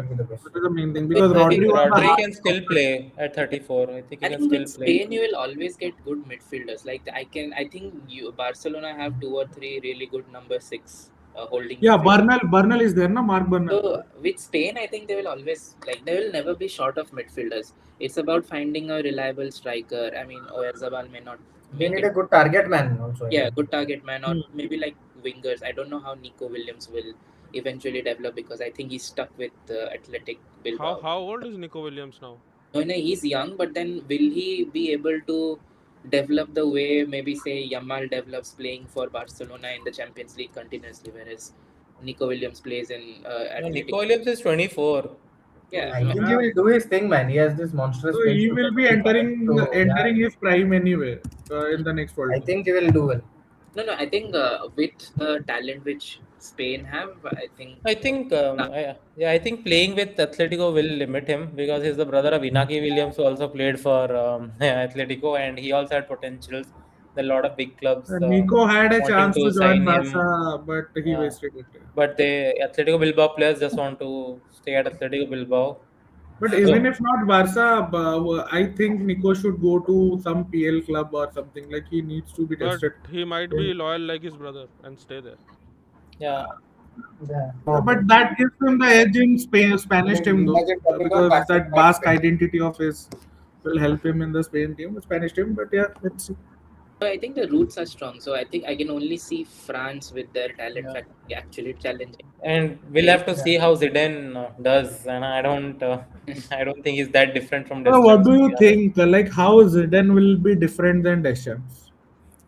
be the That question. is the main thing But because I Rodri think was the Rodri heart can of still it. play at 34. I think he I can think still with play. Spain you will always get good midfielders. Like I think Barcelona have two or three really good number six holding Yeah, midfield. Bernal is there, na Mark Bernal. So with Spain, I think they will always like they will never be short of midfielders. It's about finding a reliable striker. I mean, Oyarzabal may not They make need it. a good target man also. I Yeah, think. good target man, or Hmm. maybe like wingers. I don't know how Nico Williams will eventually develop because I think he's stuck with Athletic How Bilbao. how old is Nico Williams now? No, he's young, but then will he be able to develop the way maybe say Yamal develops playing for Barcelona in the Champions League continuously, whereas Nico Williams plays in No, Athletic. Nico Williams is 24. So Oh, I he's not. think he Yeah, will do his thing, man. He has this monstrous so pace he to will be connect. So yeah, entering his prime anyway in the next I World Cup. think he will do well. No. I think with the talent which Spain have, I think. I think, yeah, I think playing with Atletico will limit him because he's the brother of Inaki Williams, who also played for Atletico, and he also had potentials. There are a lot of big clubs Nico had a wanting chance to to join sign him. Barca, but he Yeah, wasted it. but the Atletico Bilbao players just want to stay at Atletico Bilbao. But So even if not Barca, I think Nico should go to some PL club or something. Like he needs to be but tested. he might be In, loyal like his brother and stay there. yeah, Yeah, probably. but that gives him the edge in I Spanish team mean, though, imagine talking about because Barcelona that and Basque Spain. identity of his will help him in the Spain team, the Spanish team. But yeah, let's see. So I think the roots are strong. So I think I can only see France with their talent yeah. factory actually challenging And we'll Spain. have to Yeah. see how Zidane does. And I don't, I don't think he's that different from What Deschamps, do to you be honest. think? Like how Zidane will be different than Deschamps?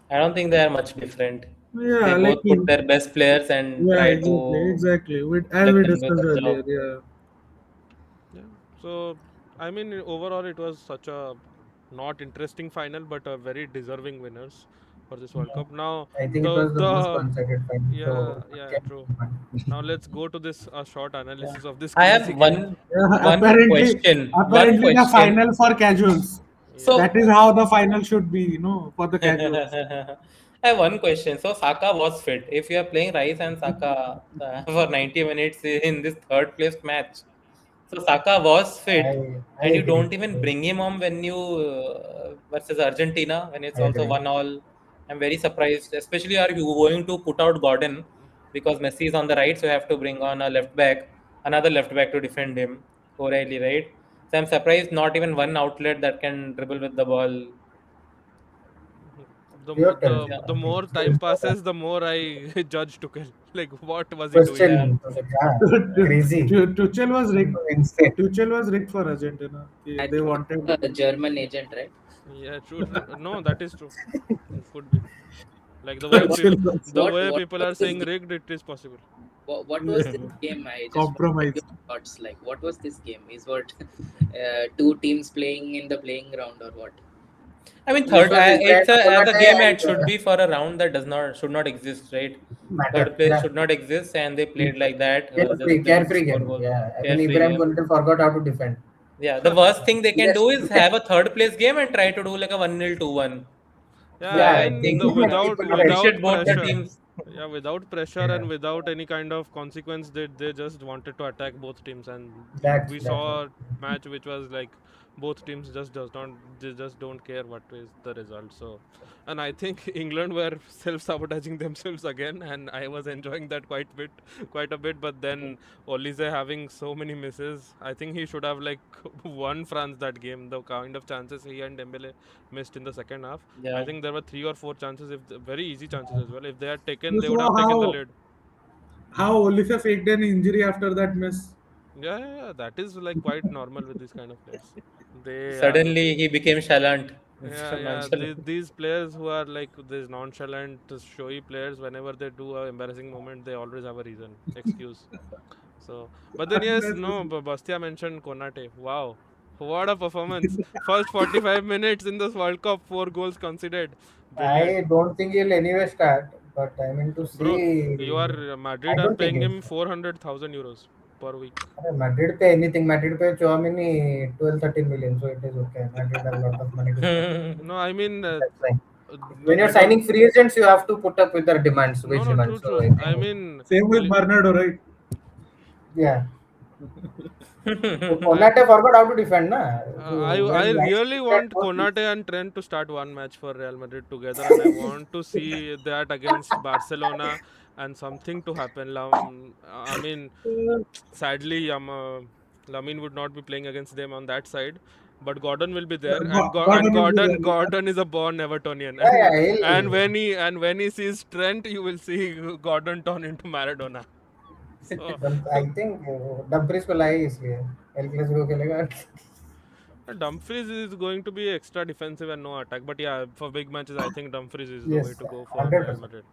I don't think they are much different. They Yeah, like both put their best players and yeah, try to exactly. As let we them do discussed the earlier, job. yeah. Yeah. So I mean, overall, it was such a not interesting final, but a very deserving winners. for this World Cup. Now, I think it was the most one-sided fight. yeah, So yeah, true. Now let's go to this short Yeah. analysis of this I crazy have game. one question. One Apparently, the question. final for casuals. Yeah. That is how the final should be, for the casuals. I have one question. So Saka was fit. If you are playing Rice and Saka for 90 minutes in this third place match, so Saka was fit, I and you agree. don't even bring him on when you versus Argentina when it's I also agree. 1-1. I'm very surprised. Especially, are you going to put out Gordon because Messi is on the right, so you have to bring on a left back, another left back to defend him, O'Reilly, right? So I'm surprised not even one outlet that can dribble with the ball. The Your turn. the Yeah, the more time passes, the more I judge Tuchel. Like, what was he doing? Question. Crazy. Tuchel was rigged. Insane. Tuchel was rigged for Argentina. I They think wanted. a German agent, right? Yeah, true. No, that is true. It could be. Like But what Tuchel was what people was are this saying game? rigged, it is possible. What was this game? I just want to get your compromised. thoughts. Like, what was this game? Is what two teams playing in the playing ground or what? I mean, This third, was Israel, it's a Konate game and that should be for a round that does not should not exist, right? matter. Third place Yeah. should not exist, and they played like that, just Carefree, playing to carefree score game. goals. Yeah. I mean, Carefree Ibrahim game. Konate forgot how to defend. Yeah, the worst thing they can Yes. do is have a third place game and try to do like a 1-0, 2-1. Yeah, So I Yeah. I mean think without People are appreciate without both the pressure. teams. Yeah, without pressure Yeah. and without any kind of consequence, they just wanted to attack both teams, and we That's saw a match which was like both teams they just don't care what is the result. So, and I think England were self-sabotaging themselves again, and I was enjoying that quite a bit. But then Olise having so many misses, I think he should have like won France that game. The kind of chances he and Dembele missed in the second half. I Yeah. think there were 3 or 4 chances, very easy chances as well. If they had taken, You they would saw have taken the lead. how Olise faked an injury after that miss. Yeah, that is like quite normal with these kind of players. They are, Suddenly he became chalant instead yeah, of yeah. nonchalant. These players who are like these nonchalant, showy players, whenever they do a embarrassing moment, they always have a reason, excuse. So, but then yes, no, Bastia mentioned Konate. Wow, what a performance! First 45 minutes in this World Cup, 4 goals conceded. Brilliant. I don't think he'll anyway start, but I mean to Bro, see. you are I Madrid are don't think paying he'll him 400,000 euros per week. Madrid pay anything. Madrid pay Chouamini 12-13 million, so it is okay. Madrid have a lot of money to spend. No, I mean, That's fine. the When you're middle. signing free agents, you have to put up with their demands, No, wage no, true, demands. So true. I I think, mean, Same with Li- Bernardo, right? yeah. So Konate forgot how to defend, na. I So when Rice really did that want both Konate and Trent to start one match for Real Madrid together, and I want to see that against Barcelona and something to happen. I mean, sadly, Lamine would not be playing against them on that side, but Gordon will be there, and Gordon will be Gordon is a born Evertonian, yeah, and yeah, and he'll, when he sees Trent, you will see Gordon turn into Maradona. So. I think Dumfries को लाए इसलिए El Clasico खेलेगा. Dumfries is going to be extra defensive and no attack. But yeah, for big matches, I think Dumfries is the way Yes, to go for Real 100%. Madrid.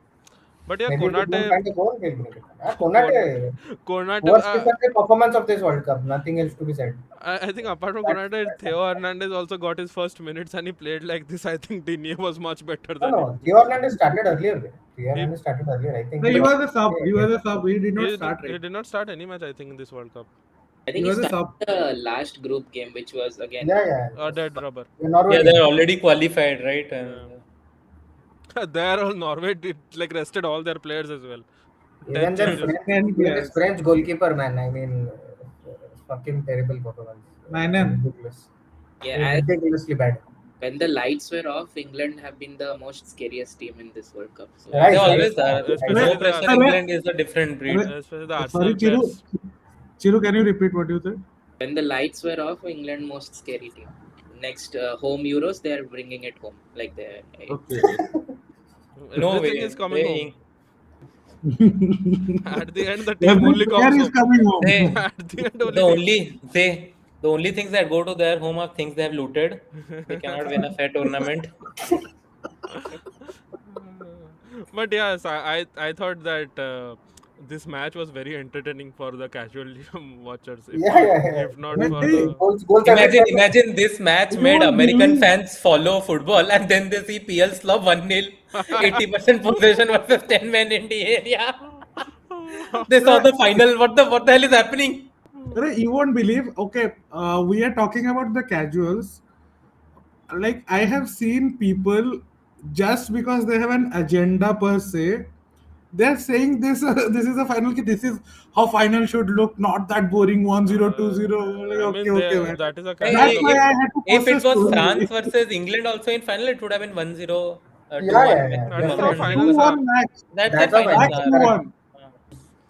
But yeah, Maybe if we don't Konate, find a goal, we'll bring it. Konate, Konate. worst defensive performance of this World Cup. Nothing else to be said. I think apart from That's, Konate, Theo Hernandez also got his first minutes and he played like this. I think Digne was much better no, than him. no. Theo Hernandez started earlier. Theo He, Hernandez started earlier. I think. No, he But was a sub. He was a sub. He did not start he right. did not start any match, I think, in this World Cup. I He think he was a started sub. the last group game, which was again. yeah. A dead rubber. Norway. Yeah, they're already qualified, right? Yeah. And There, all Norway did, like rested all their players as well. Even 10 their changes. French, even his French goalkeeper, man. I mean, fucking terrible performance. Mainen. Ridiculous. Yeah, as Ridiculously bad. when the lights were off, England have been the most scariest team in this World Cup. So Right. they always are. Especially Low the pressure Arsenal- England is a different breed. Especially the Sorry, Arsenal players. Chiru, can you repeat what you said? when the lights were off, England most scary team. Next home Euros, they are bringing it home. Like they. Okay. No Everything way. is coming They- home. At the end, the team only Every player comes is home. coming home. They, At the end, only the only the only things that go to their home are things they have looted. They cannot win a fair tournament. But yes, I thought that this match was very entertaining for the casual watchers. Yeah. If not But for hey, the Goals every Imagine, time. imagine this match you made won't American believe. fans follow football and then they see PL slop 1-0, 80% possession versus 10 men in the area. They saw Right, the final. What the hell is happening? right, you won't believe. Okay, we are talking about the casuals. Like I have seen people just because they have an agenda per se. They're saying this. This is a final. This is how final should look. Not that boring 1-0, 2-0. Like I okay, mean, okay, man. that is a That's casual why If I opinion. had to if post a it was story. France versus England also in final, it would have been 1-0, Yeah, 2-1 yeah, yeah. That is how maximum. Definitely. finals are. 2-1 max. That's their That's how finals finals Max are are. 2-1. correct.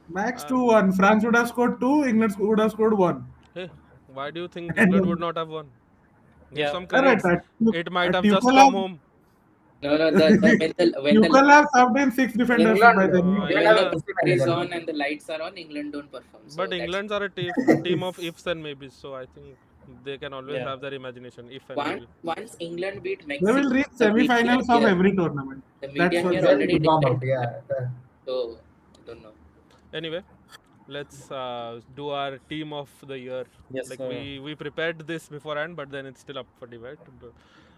Max Um, 2-1. France would have scored 2. England would have scored 1. hey, why do you think England would And not have won? Give Yeah. some alright, credits. It might have just Tuchel come have home. No, no. When the Tuchel have subbed in 6 defenders England, by then. England when has the a England, Messi camera is manager, on no? and the lights are on, England don't perform. So but that's England's are a team of ifs and maybes, so I think they can always Yeah. have their imagination, if and maybe. once England beat They will Mexico, reach the media semi-finals of here, every tournament. the That's media for here Then sure. already we bomb declared. out. Yeah. So I don't know. Anyway, let's do our team of the year. Yes, Like sir. we prepared this beforehand, but then it's still up for debate.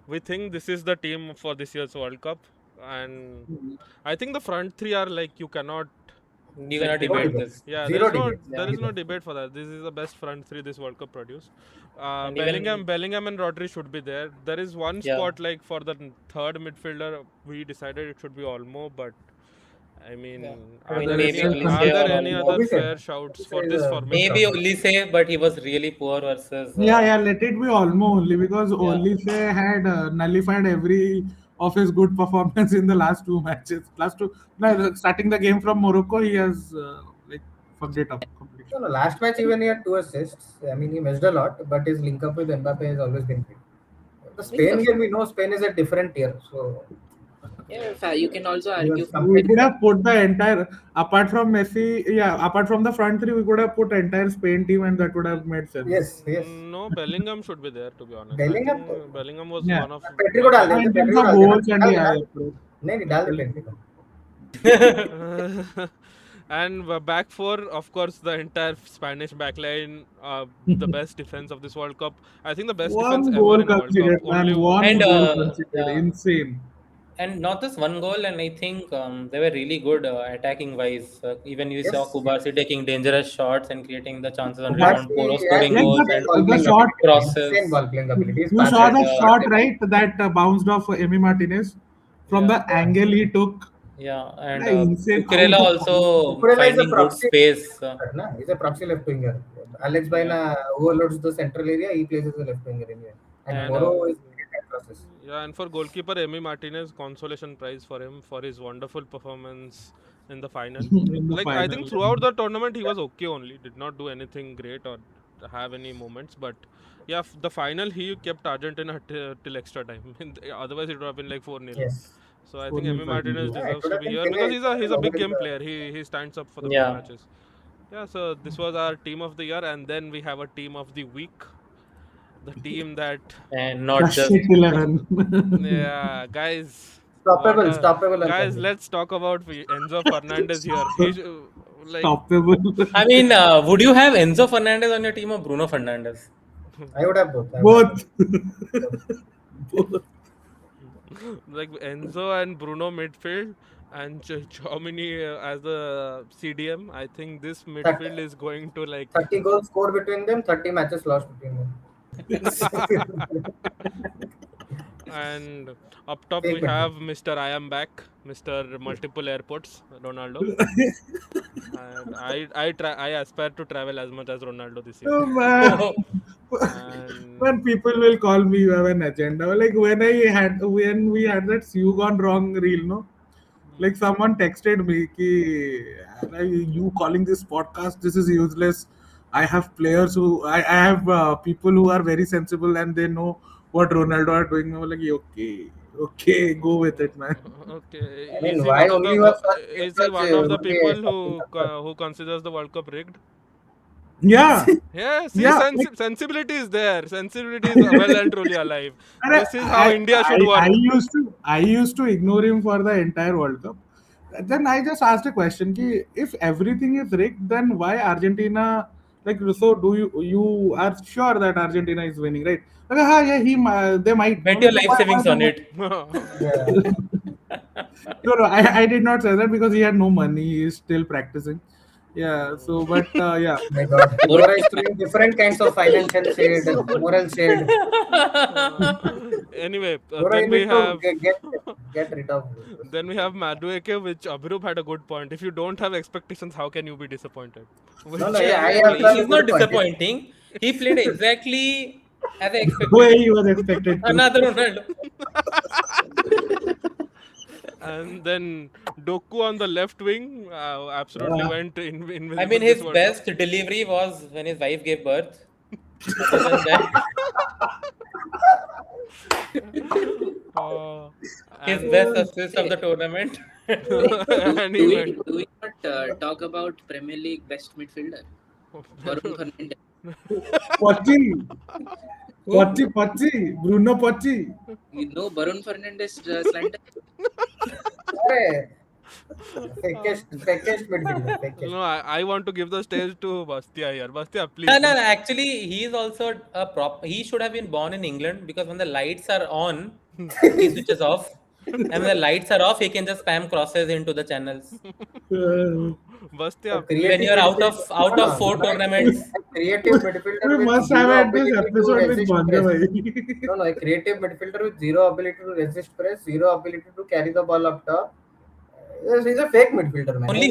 We think this is the team for this year's World Cup, and I think the front three are like you cannot You like cannot No debate debate. debate. this. Yeah, Zero debate. there Yeah. is no debate for that. This is the best front three this World Cup produced. And even Bellingham and Rodri should be there. There is one yeah. spot like for the third midfielder. We decided it should be Olmo, but I mean, Yeah. I are mean, there maybe any Olise or other Obviously, fair shouts for Obviously is this a good formation? maybe shot. Olise, but he was really poor versus Yeah, let it be Olmo only because yeah. Olise had nullified every of his good performance in the last 2 matches. Last two, no, starting the game from Morocco, he has like fucked it up completely. No, no, last match even he had 2 assists. I mean, he missed a lot, but his link up with Mbappe has always been great. The I think Spain game, we know Spain is a different tier. So you can also he argue was for We could completely. have put the entire, apart from Messi, yeah, apart from the front three, we could have put entire Spain team and that would have made sense. Yes, yes. No, Bellingham should be there to be honest. I Bellingham think तो Bellingham was Yeah. one of Pedri को डाल the देते In Pedri terms को of डाल देना goals and डाल yeah, देना yeah, नहीं डाल दे पेड्री को and back four, of course, the entire Spanish backline, the best defense of this World Cup. I think the best defense one ever goal in a World Cup. conceded, man. One And goal conceded. yeah. Insane. And not just one goal, and I think they were really good attacking wise. Even you saw Yes. Cubarsí taking dangerous shots and creating the chances on rebound, Kubarsi Poro has scoring Like goals insane and ball the playing shot, ability. Insane crosses. ball playing ability. His you passes saw And the are shot, unbelievable. right? That bounced off Emi Martinez from yeah, the angle he took. yeah, and Like, insane Cucurella out of also Kukurela is a finding good proxy space. na? He's a proxy left winger. Alex Yeah, Baina overloads the central area. He plays as a left winger in here. And and Moro is great at crosses. Yeah, and for goalkeeper Emi Martinez, consolation prize for him for his wonderful performance in the final. in the Like I think final. throughout the tournament he was okay only, did not do anything great or have any moments. But yeah, the final he kept Argentina till extra time. Otherwise it would have been like 4-0. Yes. So I think 4-0 Emi final. Martinez Yeah, it deserves would to have be been here because finished. he's a big Over game the player. He stands up for the big yeah, matches. Yeah, so this was our team of the year, and then we have a team of the week. The team that and The not just shit 11. yeah, guys. Stoppable, stoppable. Guys, let's talk about Enzo Fernandez here. Like Stoppable. I mean, would you have Enzo Fernandez on your team or Bruno Fernandez? I would have both. I would have Both. Both. like Enzo and Bruno midfield and Chomini as the CDM. I think this midfield is going to like 30 goals scored between them, 30 matches lost between them. and up top Fake we midfield. have Mr. I am back, Mr. Multiple Airports, Ronaldo. And I aspire to travel as much as Ronaldo this year. Oh, man. And When people will call me, you have an agenda. Like when we had that "you gone wrong" reel, no? Like someone texted me, ki, "You calling this podcast? This is useless. I have players I have people who are very sensible and they know what Ronaldo are doing." I'm like, okay, go with it, man. okay, I mean, why only you have such is he such one of the only people something who considers the World Cup rigged? Yeah, Yeah, see, yeah. Like, sensibility is there. Sensibility is well and truly alive. Arre, This is how India should I work. used to ignore him for the entire World Cup. Then I just asked a question: ki, if everything is rigged, then why Argentina? Like, so do you are sure that Argentina is winning, right? Like, yeah, they might. Bet your life savings on Why- it. Yeah. No, I did not say that because he had no money. He is still practicing. Yeah. So, but yeah. My God. More Goura is throwing different kinds of financial shade, moral shade. Anyway, Goura, then you we need to have get rid of this. then we have Madueke, which Abhirup had a good point. If you don't have expectations, how can you be disappointed? No, Which yeah, I Exactly. also have a He's not good point. disappointing. He played exactly as I The expected. way he was expected to. Another Ronaldo. and then Doku on the left wing absolutely Yeah. went invisible I mean, this his World best delivery was when his wife gave birth. Other than that, Cup. his And best assist of the tournament. and he do went. we not talk about Premier League best midfielder? Varun Fernandes. Pochi, Who? Pochi, Bruno Pochi. You know Varun Fernandes slander? Arey, fakest midfielder. Fakest. No, I want to give the stage to Bastia here. Bastia, please. No, no, no. Actually, he is also a prop. He should have been born in England because when the lights are on, he switches off. And when the lights are off, he can just spam crosses into the channels. Bastia, A please. When creative you're out midfielder. of four No, tournaments, a creative midfielder We with must have zero had this ability to episode with resist Bonjo press. bhai. No, a creative midfielder with zero ability to resist press, zero ability to carry the ball up top. Yes, he's a fake midfielder, man. only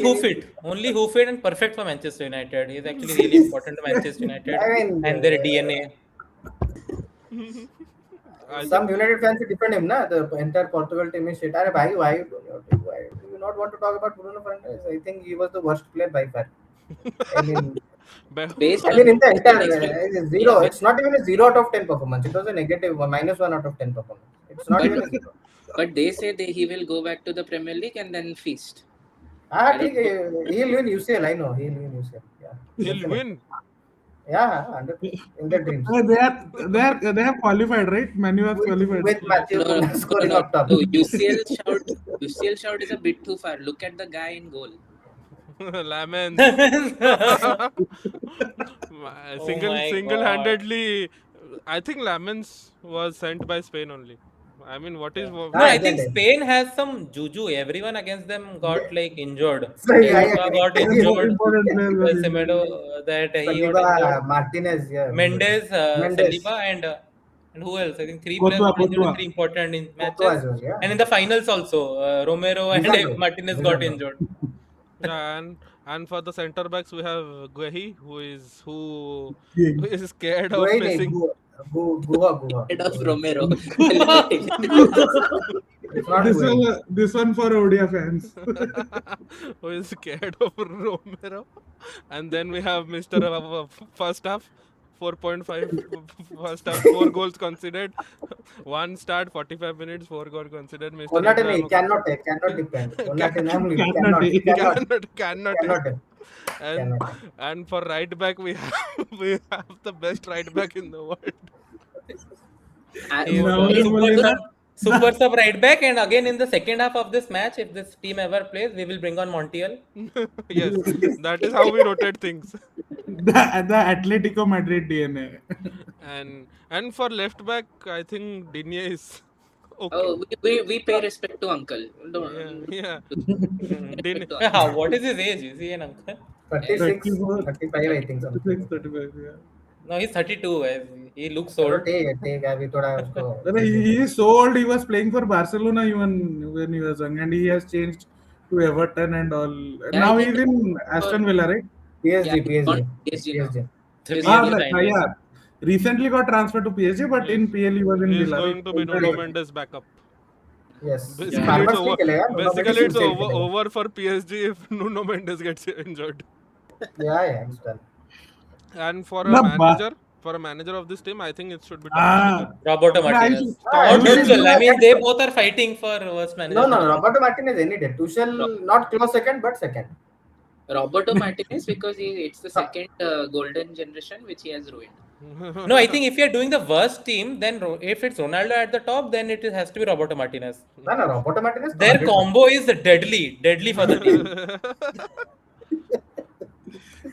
hoof it, and perfect for Manchester United. He's actually really important to Manchester United I mean, and their DNA. I some think United fans defend him, na? The entire Portugal team is shit. Arey, bhai, why do you not want to talk about Bruno Fernandes? I think he was the worst player by far. I mean, Based I on mean, in the entire zero, yeah, it's not even a 0 out of 10 performance. It was a negative, a -1 out of 10 performance. It's not even a 0. but they say he will go back to the Premier League and then feast. Ah, I don't know. he'll win UCL. I know he'll win UCL. Yeah, he'll definitely. win. Yeah, 100%. In their dreams. They have qualified, right? Manu has qualified. With Matthew No, Cunha scoring no, up top. no. UCL shout is a bit too far. Look at the guy in goal. Lamens. Oh my Single-handedly, I think Lamens was sent by Spain only. I mean, what is No, Ah, I think exactly. Spain has some juju. Everyone against them got like injured. So, yeah, I Goura agree. got Agree. injured. Important players got Semedo, injured. that he got Saliba, injured. Martinez, yeah. Mendes, Mendes. Saliba, and who else? I think three players Courtois, got injured in Courtois. three important in Courtois matches. as well, yeah. And in the finals also, Romero and Lisandro. Martinez got Lisandro. injured. Yeah, and for the centre backs we have Guehi, who Yeah. is scared of Guaine, facing Guha. Head of Romero. It's not This Guaine. one for Odia fans. who is scared of Romero, and then we have Mr. First half. 4.5 first half, 4 goals conceded, 1 start, 45 minutes, 4 goals conceded. Mr. Konatani Ibrahim cannot depend. Konatani, Cannot take. cannot. And and for right back we have the best right back in the world. He is Now super sub right back. And again, in the second half of this match, if this team ever plays, we will bring on Montiel. Yes, that is how we rotate things. the Atletico Madrid DNA. And for left back, I think Digne is okay. Oh, we pay respect to uncle. Don't, Yeah. respect to Yeah, what is his age? Is he an uncle? 36, 34, 35, I think. 36, 35, yeah. No, he's 32. He looks old. Take अभी थोड़ा उसको. But he is so old. He was playing for Barcelona even when he was young, and he has changed to Everton and all. Yeah, Now he he's did. in Aston Villa, right? Yeah, he's gone PSG. to PSG now. The Yes, PSG yeah. signed him. Yeah. Recently got transferred to PSG, but in PL he was in He is Villa. going right? to be Nuno Mendes backup. Yes. Basically, Yeah. it's Farmers over. नहीं खेलेगा. Nuno Mendes Basically, it's himself खेलेगा. over for PSG if Nuno Mendes gets injured. Yeah, it's done. And for No, a manager of this team, I think it should be Ah, Roberto Yeah, I Martinez. should- Or there is Tuchel. I no- mean, they both are fighting for worst manager. No, Roberto Martinez any day. Tuchel not close second, but second. Roberto Martinez because it's the second golden generation which he has ruined. No, I think if you're doing the worst team, then if it's Ronaldo at the top, then has to be Roberto Martinez. No, Roberto Martinez Their started. combo is deadly for the team.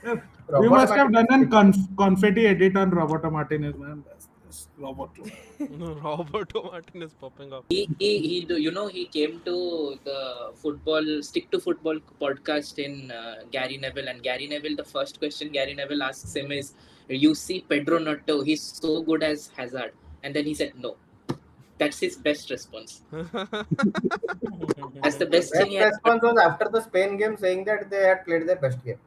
We Roberto must have done Martinez. a confetti edit on Roberto Martinez, man. That's Roberto. Roberto Martinez popping up. He came to the stick to football podcast in Gary Neville, and Gary Neville, the first question Gary Neville asks him is, "You see Pedro Neto, he's so good as Hazard," and then he said, "No." That's his best response. That's the best thing Best he had. response was after the Spain game, saying that they had played their best game.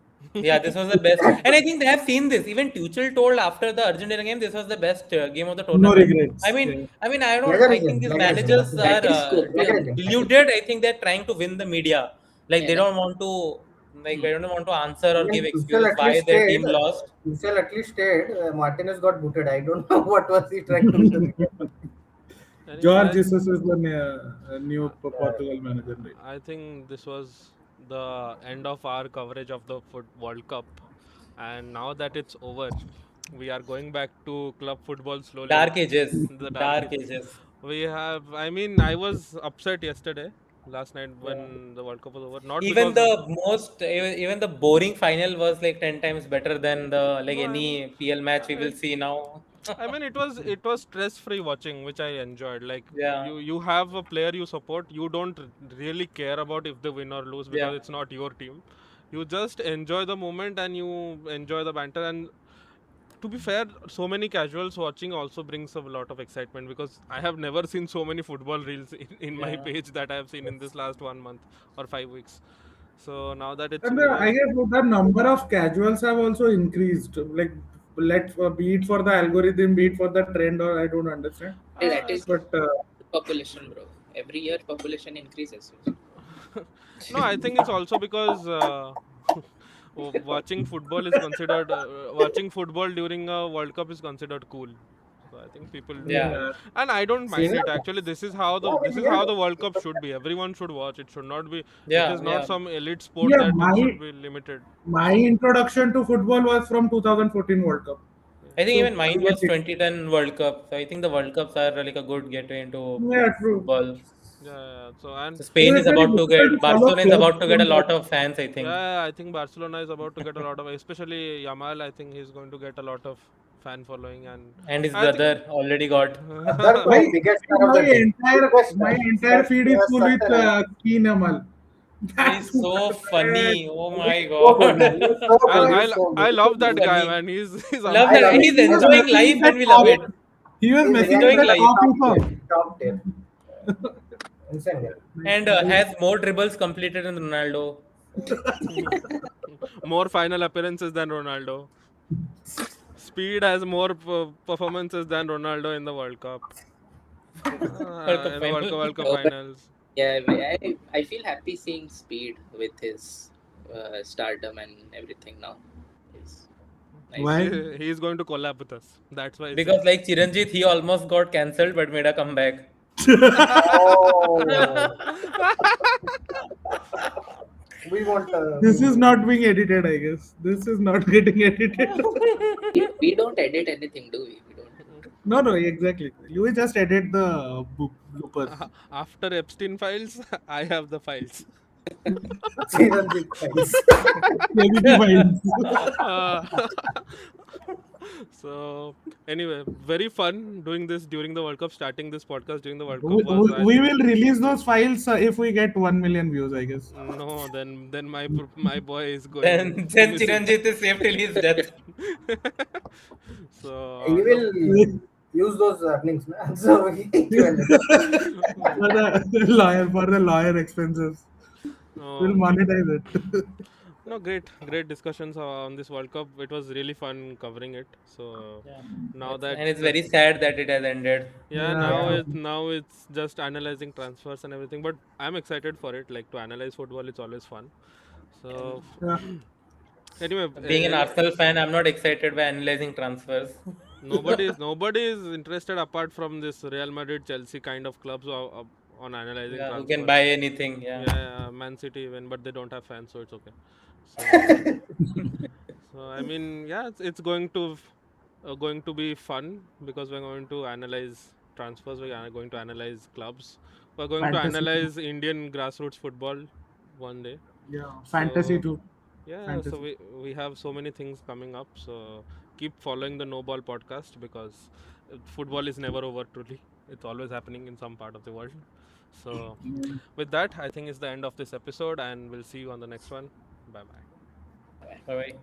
Yeah, this was the best. And I think they have seen this. Even Tuchel told after the Argentina game, this was the best game of the No tournament. regrets. I mean, Yeah. I mean, I don't. I Plagiarism, think these plagiarism, managers nothing are That is cool. Plagiarism. deluded. I think they're trying to win the media. Like they Yeah. don't want to, they don't want to answer or give Even Tuchel excuses at why least their stayed. team lost. Tuchel at least stayed. Martinez got booted. I don't know what was he trying to do. Anyway, George Jesus is the new Portugal manager. Right? I think this was the end of our coverage of the World Cup, and now that it's over, we are going back to club football slowly. Dark ages. The Dark ages. We have. I mean, I was upset yesterday, last night when the World Cup was over. Not Even because even the boring final was like 10 times better than the No, any PL match we will it- see now. I mean, it was stress free watching, which I enjoyed. Like Yeah. you have a player you support, you don't really care about if they win or lose because Yeah. it's not your team. You just enjoy the moment and you enjoy the banter. And to be fair, so many casuals watching also brings a lot of excitement because I have never seen so many football reels in my Yeah. page that I have seen in this last 1 month or 5 weeks. So now that it's And over, I guess the number of casuals have also increased. Like, be it for the algorithm, be it for the trend, or I don't understand. That is But population, bro. Every year population increases. no, I think it's also because watching football during a World Cup is considered cool. So I think people do Yeah. that, and I don't mind Season- it. Actually, this is how the World Cup should be. Everyone should watch. It should not be. It Yeah. is not Yeah. some elite sport yeah, that it should be limited. my introduction to football was from 2014 World Cup. I think So, even mine was 2010 World Cup. So I think the World Cups are like a good gateway into Yeah, true. football. Yeah. So and So Spain It's is very about to difficult get to follow Barcelona is clubs about to get a from lot that. of fans, I think. yeah, I think Barcelona is about to get a lot of, especially Yamal. I think he's going to get a lot of fan following, and And his I think- brother already got. That's My, the biggest star of the team. my entire feed is full with Keen Amal. He's so funny. Oh my So good, man. god. He's so good. I, He's so I good. love that guy, Funny. man. He's Love I that. love And it. he's enjoying life and we love it. He was He's messing enjoying with that life. top FIFA. Top tier. Insane guy. And has more dribbles completed than Ronaldo. more final appearances than Ronaldo. Speed has more performances than Ronaldo in the World Cup. Cup In the final. World Cup Oh, finals. Yeah, I feel happy seeing Speed with his stardom and everything now. It's nice. Why? He's going to collab with us. That's why. Because like Chiranjit, he almost got cancelled but made a comeback. Oh. We want. This is not being edited, I guess. This is not getting edited. We don't edit anything, do we? We don't. No, exactly. You just edit the bloopers. After Epstein files, I have the files. Chiranjit fans. Maybe the files. So anyway, very fun doing this during the World Cup. Starting this podcast during the World Cup was We will release those files if we get 1 million views, I guess. no. Then my boy is going. Then missing. Chiranjit is safe till his death. So You will use those earnings, man. So he will. For the lawyer expenses. We'll monetize it. No, great discussions on this World Cup. It was really fun covering it. So now that And it's very sad that it has ended. now it's just analyzing transfers and everything. But I'm excited for it. Like to analyze football, it's always fun. So Yeah. anyway, Being an Arsenal fan, I'm not excited by analyzing transfers. nobody is interested apart from this Real Madrid, Chelsea kind of clubs on analyzing Yeah, who transfers. can buy anything. Yeah. Yeah, Man City even, but they don't have fans, so it's okay. So I mean, yeah, it's going to going to be fun because we're going to analyze transfers, we are going to analyze clubs, we're going to Fantasy. analyze Indian grassroots football one day. Yeah, fantasy So too. yeah, so Fantasy. we have so many things coming up. So keep following the No Ball podcast because football is never over. Truly, it's always happening in some part of the world. So with that, I think it's the end of this episode, and we'll see you on the next one. Bye bye. Bye bye.